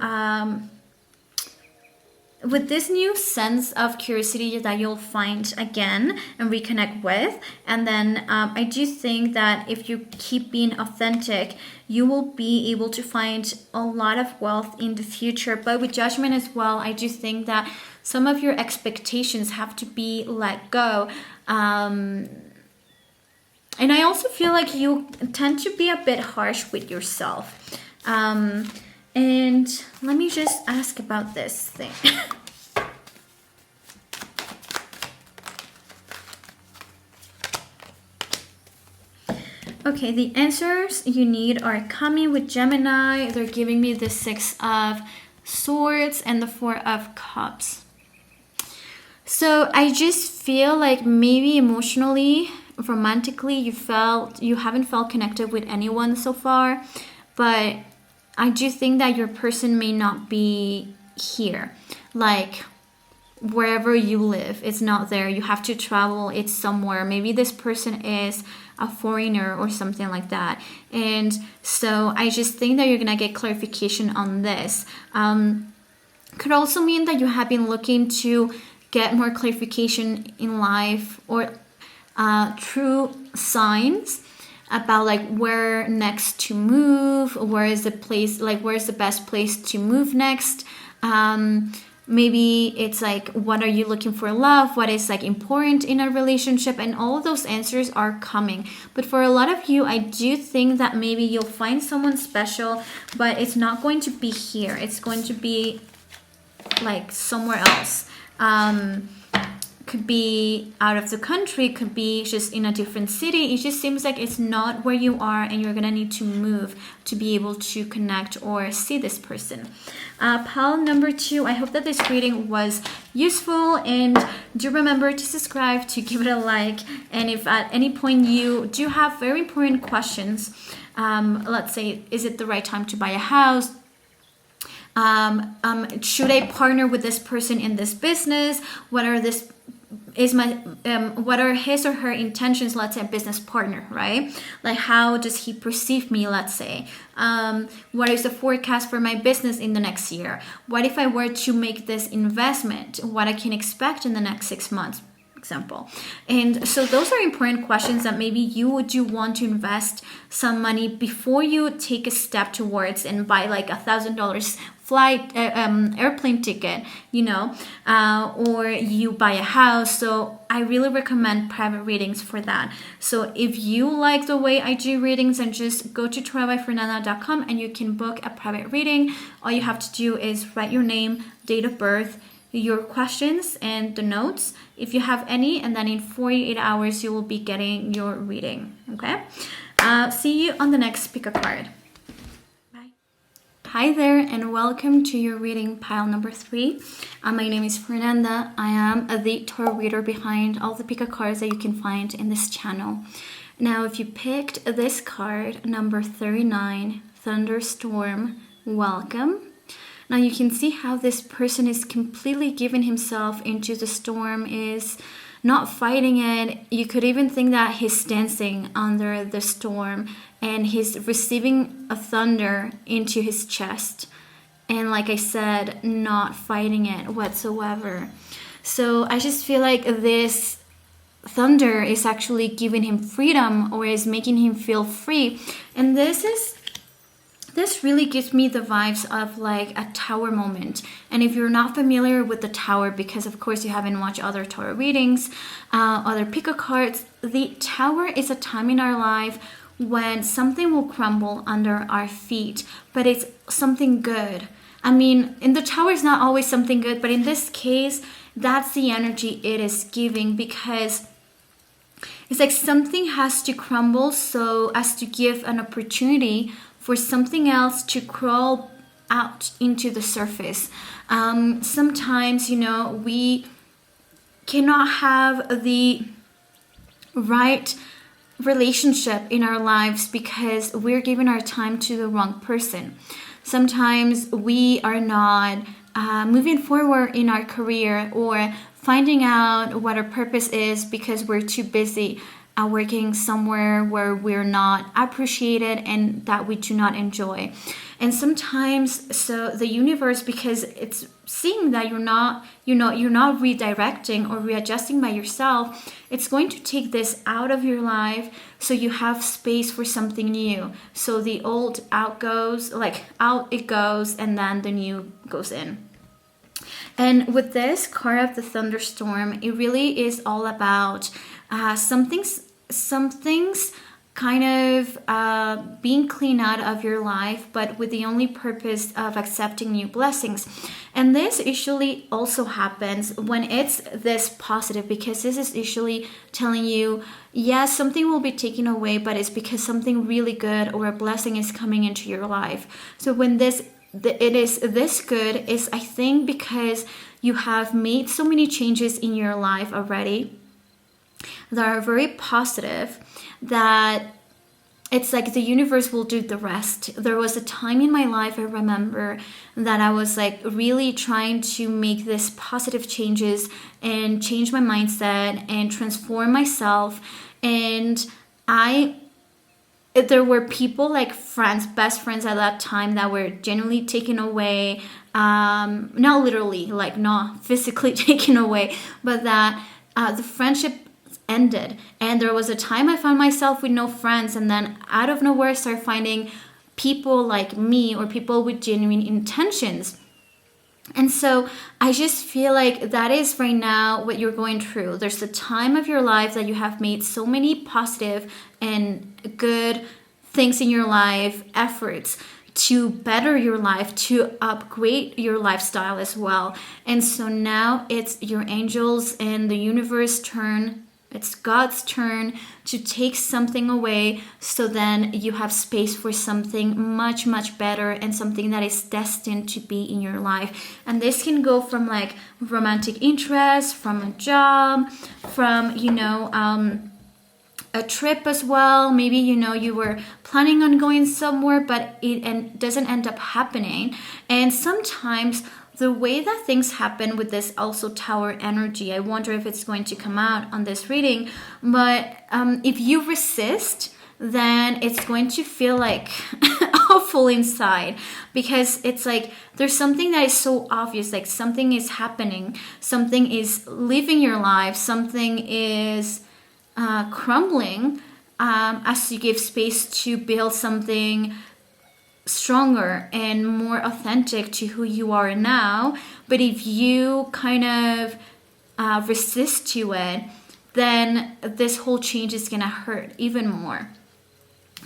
sense of curiosity that you'll find again and reconnect with. And then I do think that if you keep being authentic, you will be able to find a lot of wealth in the future. But with Judgment as well, I do think that some of your expectations have to be let go. And I also feel like you tend to be a bit harsh with yourself. And let me just ask about this thing. Okay, the answers you need are coming with Gemini. They're giving me the 6 of Swords and the 4 of Cups. So I just feel like maybe emotionally, romantically, you haven't felt connected with anyone so far, but I do think that your person may not be here. Like wherever you live, it's not there. You have to travel, it's somewhere. Maybe this person is a foreigner or something like that. And so I just think that you're gonna get clarification on this. Could also mean that you have been looking to get more clarification in life or true signs about like where next to move, where is the place, like where's the best place to move next. Maybe it's like, what are you looking for love? What is like important in a relationship? And all of those answers are coming. But for a lot of you, I do think that maybe you'll find someone special, but it's not going to be here. It's going to be like somewhere else. Could be out of the country, could be just in a different city. It just seems like it's not where you are, and you're gonna need to move to be able to connect or see this person. Pile number 2, I hope that this reading was useful, and do remember to subscribe, to give it a like, and if at any point you do have very important questions, let's say, is it the right time to buy a house? Should I partner with this person in this business? What are his or her intentions? Let's say a business partner, right? Like how does he perceive me? Let's say, what is the forecast for my business in the next year? What if I were to make this investment? What I can expect in the next 6 months? Example. And so those are important questions that maybe you would want to invest some money before you take a step towards and buy like $1,000 flight airplane ticket, or you buy a house. So I really recommend private readings for that. So if you like the way I do readings, then just go to trybyfernanda.com and you can book a private reading. All you have to do is write your name, date of birth, your questions, and the notes if you have any, and then in 48 hours you will be getting your reading. Okay, see you on the next pick a card. Bye. Hi there, and welcome to your reading pile number 3. My name is Fernanda. I am the tarot reader behind all the pick a cards that you can find in this channel. Now, if you picked this card, number 39, Thunderstorm, welcome. Now you can see how this person is completely giving himself into the storm, is not fighting it. You could even think that he's dancing under the storm and he's receiving a thunder into his chest. And like I said, not fighting it whatsoever. So I just feel like this thunder is actually giving him freedom, or is making him feel free. And this really gives me the vibes of like a tower moment. And if you're not familiar with the tower, because of course you haven't watched other tarot readings, other pick a cards, the tower is a time in our life when something will crumble under our feet, but it's something good. I mean, in the tower is not always something good, but in this case, that's the energy it is giving, because it's like something has to crumble so as to give an opportunity for something else to crawl out into the surface. Sometimes, we cannot have the right relationship in our lives because we're giving our time to the wrong person. Sometimes we are not moving forward in our career or finding out what our purpose is because we're too busy working somewhere where we're not appreciated and that we do not enjoy. And sometimes, so the universe, because it's seeing that you're not redirecting or readjusting by yourself, it's going to take this out of your life so you have space for something new. So the old out it goes, and then the new goes in. And with this card of the thunderstorm, it really is all about some things kind of being clean out of your life, but with the only purpose of accepting new blessings. And this usually also happens when it's this positive, because this is usually telling you, yes, something will be taken away, but it's because something really good or a blessing is coming into your life. So when it is this good, is I think because you have made so many changes in your life already that are very positive, that it's like the universe will do the rest. There was a time in my life, I remember, that I was like really trying to make this positive changes and change my mindset and transform myself. And there were people like friends, best friends at that time, that were genuinely taken away. Not literally, like not physically taken away, but that the friendship ended. And there was a time I found myself with no friends, and then out of nowhere I started finding people like me, or people with genuine intentions. And so I just feel like that is right now what you're going through. There's a time of your life that you have made so many positive and good things in your life, efforts to better your life, to upgrade your lifestyle as well. And so now it's your angels and the universe turn. It's God's turn to take something away, so then you have space for something much, much better, and something that is destined to be in your life. And this can go from like romantic interest, from a job, from, a trip as well. Maybe, you were planning on going somewhere, but it doesn't end up happening. And sometimes the way that things happen with this also Tower energy, I wonder if it's going to come out on this reading, but if you resist, then it's going to feel like awful inside, because it's like there's something that is so obvious, like something is happening, something is leaving your life, something is crumbling as you give space to build something stronger and more authentic to who you are now. But if you kind of resist to it, then this whole change is gonna hurt even more.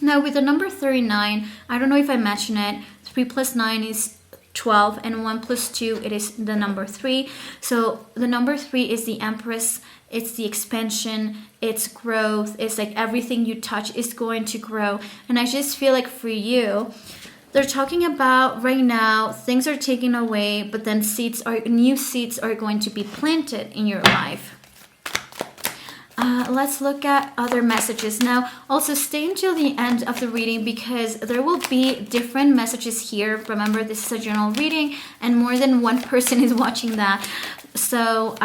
Now with the number 39, I don't know if I mentioned it, 3 plus 9 is 12, and 1 plus 2, it is the number 3. So the number 3 is the Empress. It's the expansion, it's growth, it's like everything you touch is going to grow. And I just feel like for you, they're talking about right now, things are taken away, but then new seeds are going to be planted in your life. Let's look at other messages. Now, also stay until the end of the reading, because there will be different messages here. Remember, this is a general reading and more than one person is watching that. So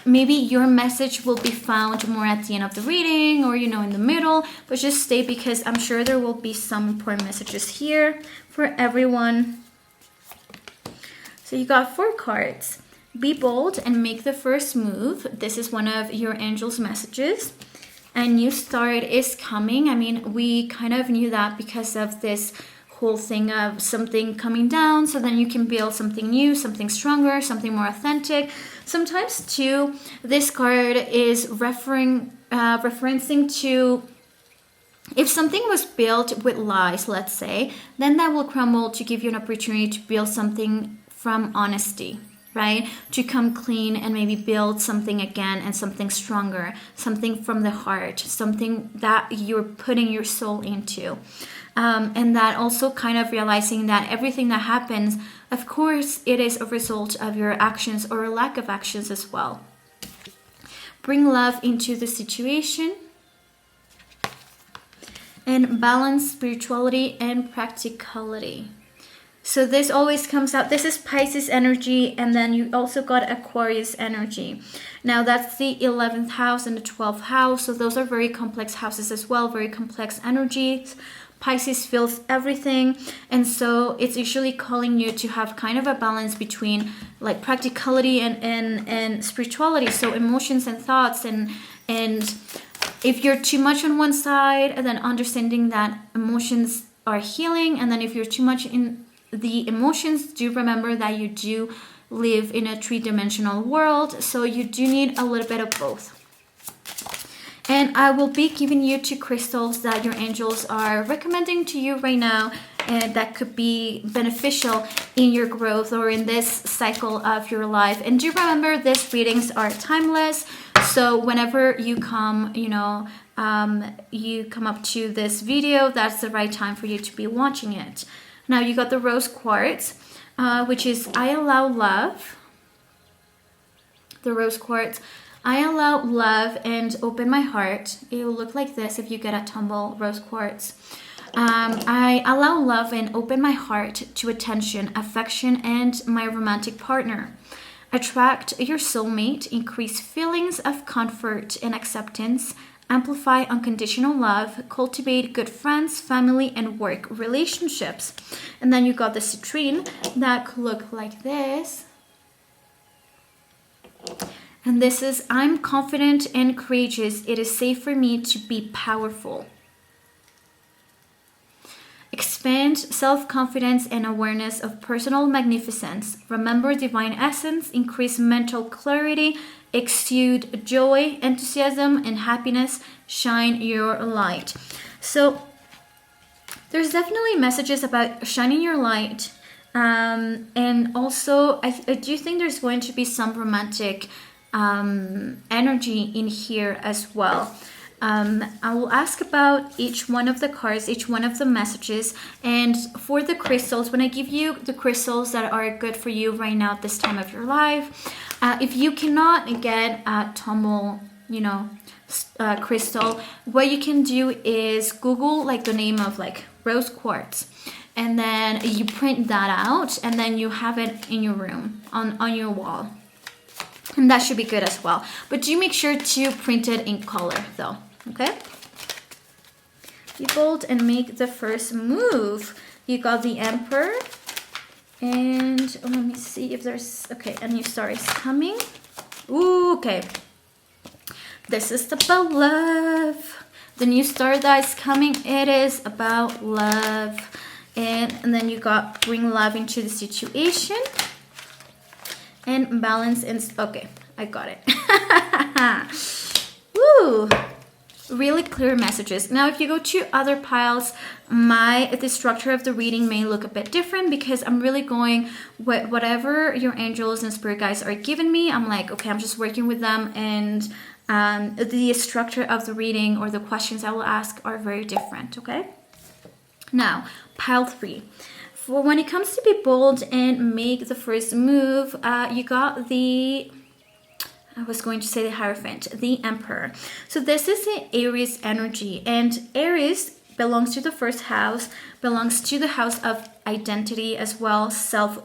maybe your message will be found more at the end of the reading, or in the middle, but just stay, because I'm sure there will be some important messages here for everyone. So you got 4 cards. Be bold and make the first move. This is one of your angels' messages. A new start is coming. I mean, we kind of knew that because of this whole thing of something coming down, so then you can build something new, something stronger, something more authentic. Sometimes too, this card is referencing to, if something was built with lies, let's say, then that will crumble to give you an opportunity to build something from honesty, right? To come clean and maybe build something again, and something stronger, something from the heart, something that you're putting your soul into. And that also kind of realizing that everything that happens, of course, it is a result of your actions or a lack of actions as well. Bring love into the situation. And balance spirituality and practicality. So this always comes out. This is Pisces energy, and then you also got Aquarius energy. Now that's the 11th house and the 12th house. So those are very complex houses as well, very complex energies. Pisces feels everything, and so it's usually calling you to have kind of a balance between like practicality and spirituality. So emotions and thoughts, and if you're too much on one side, and then understanding that emotions are healing, and then if you're too much in the emotions, do remember that you do live in a 3-dimensional world, so you do need a little bit of both. And I will be giving you 2 crystals that your angels are recommending to you right now, and that could be beneficial in your growth or in this cycle of your life. And do remember, these readings are timeless. So whenever you come, you come up to this video, that's the right time for you to be watching it. Now you got the rose quartz, which is I allow love. The rose quartz. I allow love and open my heart. It will look like this if you get a tumble rose quartz. I allow love and open my heart to attention, affection, and my romantic partner. Attract your soulmate, increase feelings of comfort and acceptance, amplify unconditional love, cultivate good friends, family, and work relationships. And then you got the citrine that could look like this. And this is, I'm confident and courageous. It is safe for me to be powerful. Expand self-confidence and awareness of personal magnificence. Remember divine essence. Increase mental clarity. Exude joy, enthusiasm, and happiness. Shine your light. So there's definitely messages about shining your light. And also, I do think there's going to be some romantic energy in here as well. I will ask about each one of the cards, each one of the messages. And for the crystals, when I give you the crystals that are good for you right now at this time of your life, if you cannot get a tumble, crystal, what you can do is Google like the name of like rose quartz, and then you print that out, and then you have it in your room on your wall. And that should be good as well. But do make sure to print it in color though, okay? Be bold and make the first move. You got the Emperor. And let me see if there's, okay, a new star is coming. Ooh, okay. This is about love. The new star that is coming, it is about love. And then you got bring love into the situation. And balance and okay, I got it. Woo! Really clear messages. Now, if you go to other piles, the structure of the reading may look a bit different because I'm really going with whatever your angels and spirit guides are giving me. I'm like, okay, I'm just working with them, and the structure of the reading or the questions I will ask are very different. Okay. Now, pile 3. For when it comes to be bold and make the first move, you got the, I was going to say the Hierophant, the Emperor. So this is the Aries energy, and Aries belongs to the first house, belongs to the house of identity as well, self,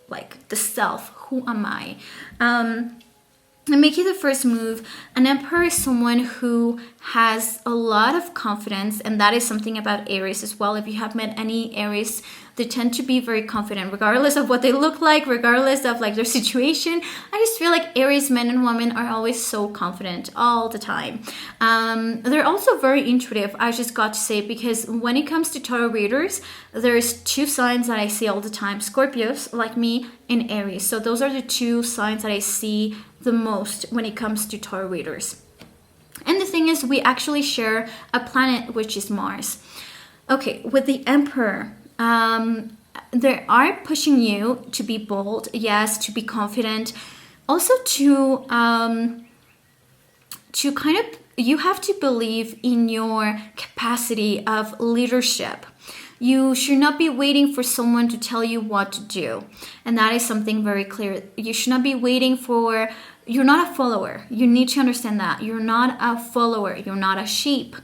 like the self, who am I? And making the first move, an Emperor is someone who has a lot of confidence, and that is something about Aries as well. If you have met any Aries, they tend to be very confident, regardless of what they look like, regardless of like their situation. I just feel like Aries men and women are always so confident all the time. They're also very intuitive, I just got to say, because when it comes to tarot readers, there's 2 signs that I see all the time: Scorpios, like me, and Aries. So those are the 2 signs that I see the most when it comes to tarot readers. And the thing is, we actually share a planet, which is Mars. Okay, with the Emperor, they are pushing you to be bold, yes, to be confident, also to kind of, you have to believe in your capacity of leadership. You should not be waiting for someone to tell you what to do. And that is something very clear. You should not be waiting for, you're not a follower. You need to understand that. You're not a follower. You're not a sheep.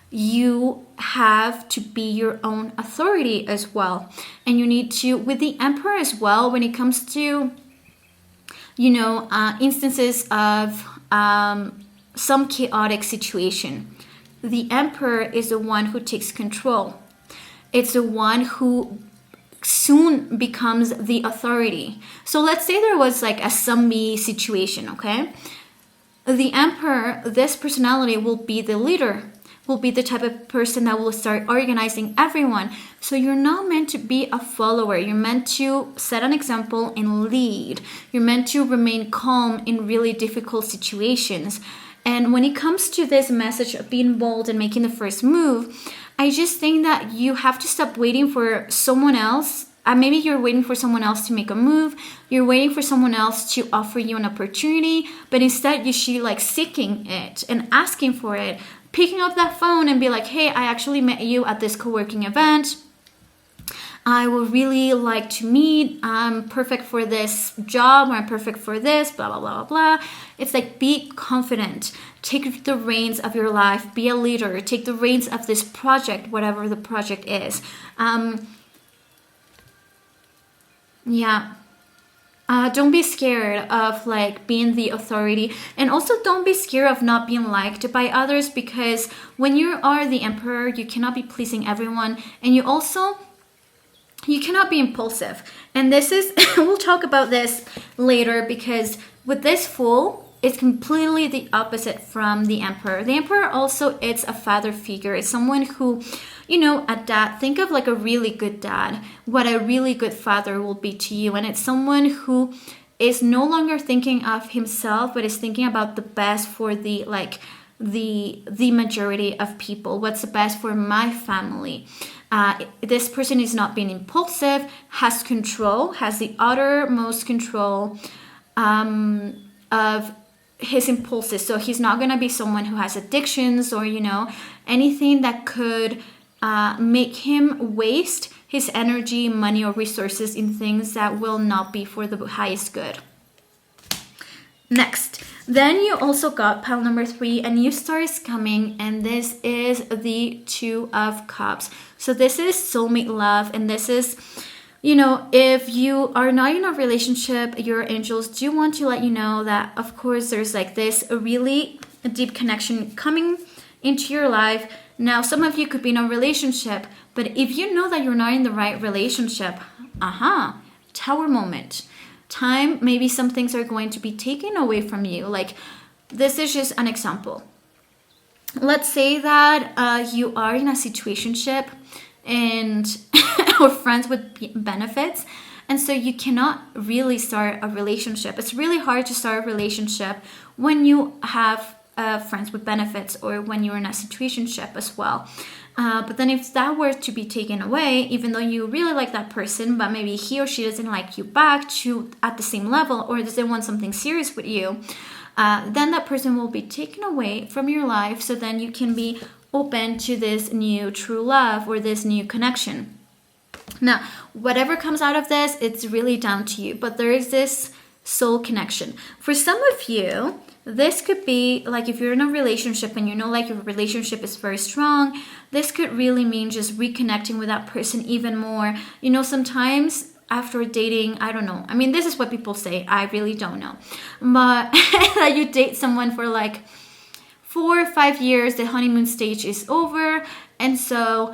You have to be your own authority as well. And you need to, with the Emperor as well, when it comes to, instances of some chaotic situation, the Emperor is the one who takes control. It's the one who soon becomes the authority. So let's say there was like a zombie situation, okay? The Emperor, this personality will be the leader, will be the type of person that will start organizing everyone. So you're not meant to be a follower. You're meant to set an example and lead. You're meant to remain calm in really difficult situations. And when it comes to this message of being bold and making the first move, I just think that you have to stop waiting for someone else. Maybe you're waiting for someone else to make a move. You're waiting for someone else to offer you an opportunity, but instead you should like seeking it and asking for it, picking up that phone and be like, hey, I actually met you at this co-working event. I would really like to meet. I'm perfect for this job, or I'm perfect for this, blah, blah, blah, blah, blah. It's like, be confident. Take the reins of your life. Be a leader. Take the reins of this project, whatever the project is. Don't be scared of like being the authority, and also don't be scared of not being liked by others, because when you are the emperor, you cannot be pleasing everyone, and you cannot be impulsive. And this is, we'll talk about this later, because with this fool, it's completely the opposite from the emperor. The emperor also, it's a father figure. It's someone who, a dad. Think of like a really good dad, what a really good father will be to you. And it's someone who is no longer thinking of himself, but is thinking about the best for the majority of people. What's the best for my family? This person is not being impulsive, has control, has the uttermost control of his impulses. So he's not going to be someone who has addictions or, anything that could make him waste his energy, money, or resources in things that will not be for the highest good. Next, then you also got pile number 3, a new star is coming, and this is the 2 of Cups. So this is soulmate love, and this is, if you are not in a relationship, your angels do want to let you know that, of course, there's like this really deep connection coming into your life. Now, some of you could be in a relationship, but if you know that you're not in the right relationship, Tower moment. Time, maybe some things are going to be taken away from you. Like, this is just an example. Let's say that you are in a situationship and or friends with benefits, and so you cannot really start a relationship. It's really hard to start a relationship when you have friends with benefits, or when you're in a situationship as well. But then if that were to be taken away, even though you really like that person, but maybe he or she doesn't like you back at the same level, or doesn't want something serious with you, then that person will be taken away from your life. So then you can be open to this new true love or this new connection. Now, whatever comes out of this, it's really down to you. But there is this soul connection. For some of you, this could be like, if you're in a relationship and like your relationship is very strong, this could really mean just reconnecting with that person even more. Sometimes after dating, I don't know. I mean, this is what people say. I really don't know. But that you date someone for like 4 or 5 years, the honeymoon stage is over. And so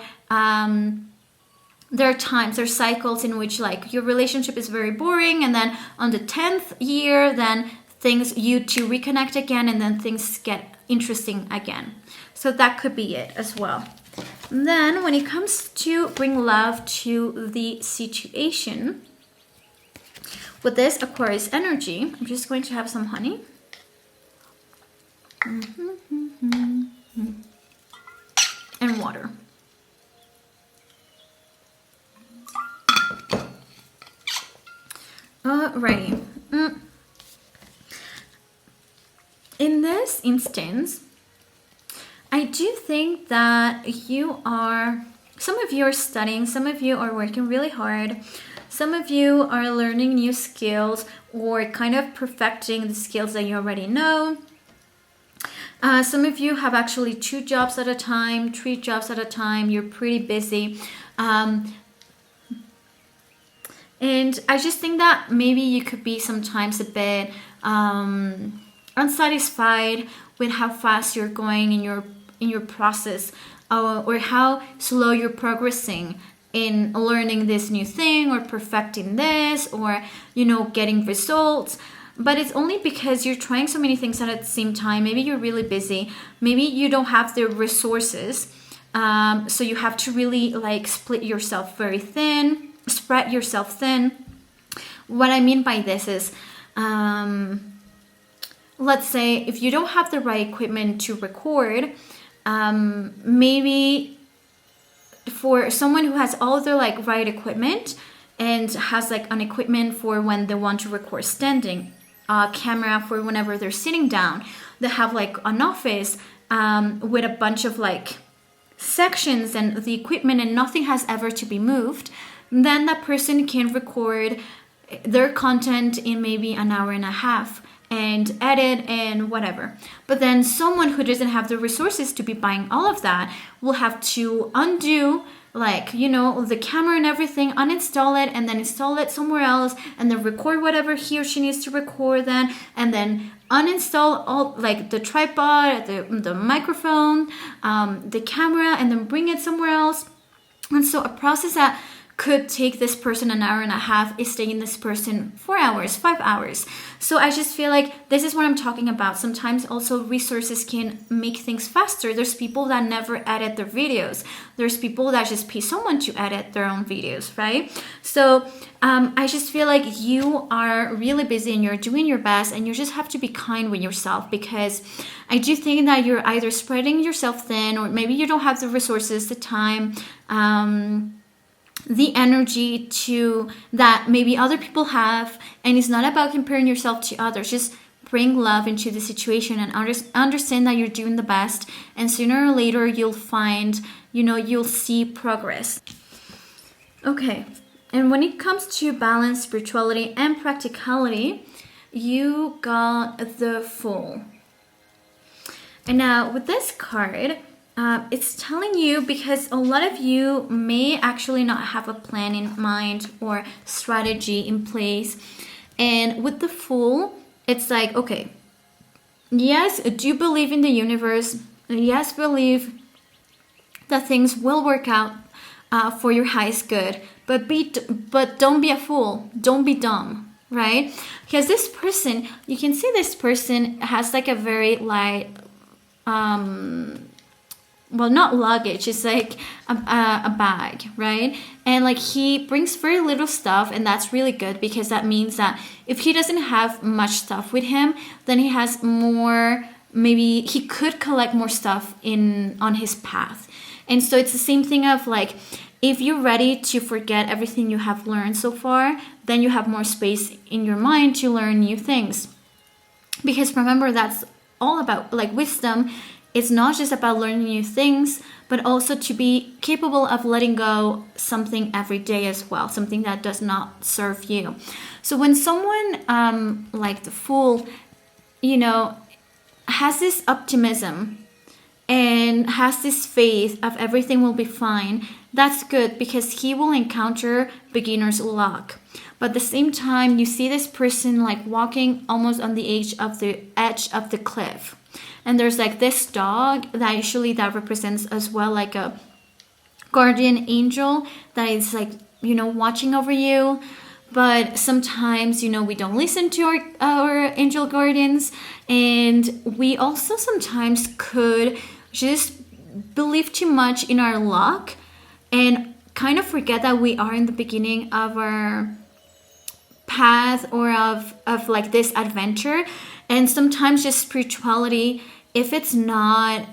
there are cycles in which like your relationship is very boring. And then on the 10th year, then you two reconnect again, and then things get interesting again. So that could be it as well. And then when it comes to bring love to the situation, with this Aquarius energy, I'm just going to have some honey. And water. Alrighty. In this instance, I do think that some of you are studying, some of you are working really hard, some of you are learning new skills or kind of perfecting the skills that you already know. Some of you have actually 2 jobs at a time, 3 jobs at a time. You're pretty busy. And I just think that maybe you could be sometimes a bit unsatisfied with how fast you're going in your process, or how slow you're progressing in learning this new thing, or perfecting this, or getting results. But it's only because you're trying so many things at the same time. Maybe you're really busy. Maybe you don't have the resources. So you have to really like spread yourself thin. What I mean by this is, let's say if you don't have the right equipment to record, maybe for someone who has all the like right equipment and has like an equipment for when they want to record standing, a camera for whenever they're sitting down, they have like an office with a bunch of like sections and the equipment and nothing has ever to be moved, then that person can record their content in maybe an hour and a half and edit and whatever. But then someone who doesn't have the resources to be buying all of that will have to undo, like, you know, the camera and everything, uninstall it and then install it somewhere else and then record whatever he or she needs to record then, and then uninstall all like the tripod, the microphone, the camera, and then bring it somewhere else. And so a process that could take this person an hour and a half is taking this person 4 hours, 5 hours. So I just feel like this is what I'm talking about. Sometimes also resources can make things faster. There's people that never edit their videos. There's people that just pay someone to edit their own videos, right? So I just feel like you are really busy and you're doing your best, and you just have to be kind with yourself, because I do think that you're either spreading yourself thin, or maybe you don't have the resources, the time, the energy to that maybe other people have. And it's not about comparing yourself to others. Just bring love into the situation and understand that you're doing the best, and sooner or later you'll find, you know, you'll see progress. Okay, and when it comes to balance, spirituality, and practicality, you got the Fool. And now with this card, it's telling you, because a lot of you may actually not have a plan in mind or strategy in place. And with the Fool, it's like, okay, yes, do believe in the universe. Yes, believe that things will work out for your highest good. But don't be a fool. Don't be dumb, right? Because this person, you can see this person has like a very light, well, not luggage, it's like a bag, right? And like he brings very little stuff, and that's really good, because that means that if he doesn't have much stuff with him, then he has more, maybe he could collect more stuff on his path. And so it's the same thing of like, if you're ready to forget everything you have learned so far, then you have more space in your mind to learn new things. Because remember, that's all about like wisdom. It's not just about learning new things, but also to be capable of letting go something every day as well, something that does not serve you. So when someone like the Fool, you know, has this optimism and has this faith of everything will be fine, that's good, because he will encounter beginner's luck. But at the same time, you see this person like walking almost on the edge of the cliff. And there's like this dog that usually that represents as well like a guardian angel that is like, you know, watching over you. But sometimes, you know, we don't listen to our angel guardians. And we also sometimes could just believe too much in our luck and kind of forget that we are in the beginning of our path or of like this adventure. And sometimes just spirituality, if it's not,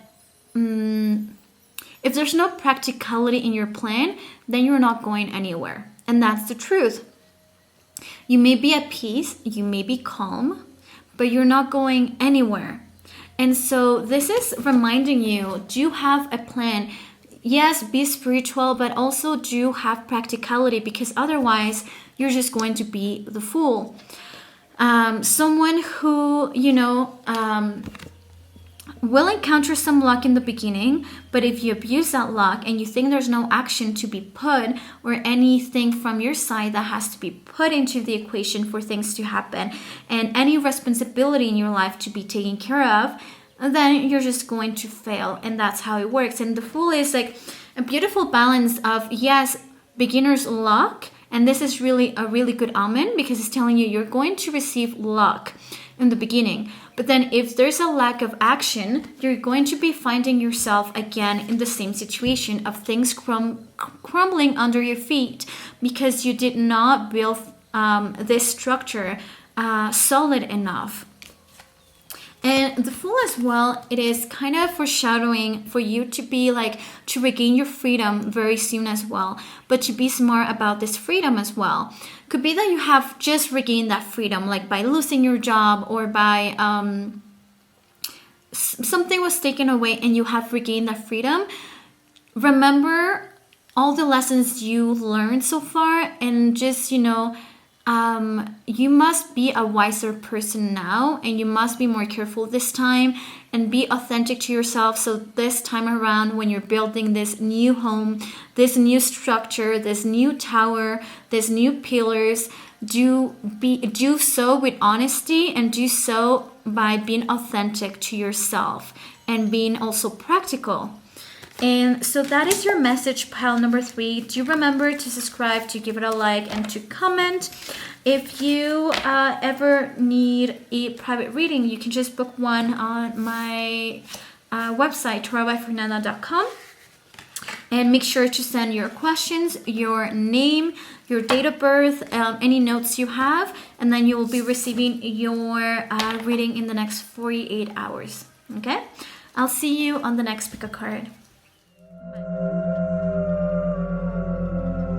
if there's no practicality in your plan, then you're not going anywhere. And that's the truth. You may be at peace, you may be calm, but you're not going anywhere. And so this is reminding you, do have a plan. Yes, be spiritual, but also do have practicality, because otherwise you're just going to be the fool. Someone who, you know, will encounter some luck in the beginning, but if you abuse that luck and you think there's no action to be put or anything from your side that has to be put into the equation for things to happen and any responsibility in your life to be taken care of, then you're just going to fail. And that's how it works. And the Fool is like a beautiful balance of, yes, beginner's luck. And this is really a really good omen, because it's telling you you're going to receive luck in the beginning. But then if there's a lack of action, you're going to be finding yourself again in the same situation of things crumbling under your feet, because you did not build this structure solid enough. And the Fool as well, it is kind of foreshadowing for you to be like, to regain your freedom very soon as well, but to be smart about this freedom as well. Could be that you have just regained that freedom, like by losing your job, or by something was taken away and you have regained that freedom. Remember all the lessons you learned so far, and just, you must be a wiser person now, and you must be more careful this time and be authentic to yourself. So this time around, when you're building this new home, this new structure, this new tower, this new pillars, do so with honesty, and do so by being authentic to yourself and being also practical. And so that is your message, pile number 3. Do remember to subscribe, to give it a like, and to comment. If you ever need a private reading, you can just book one on my website, tarotbyfernanda.com. And make sure to send your questions, your name, your date of birth, any notes you have, and then you will be receiving your reading in the next 48 hours. Okay? I'll see you on the next pick a card. Bye.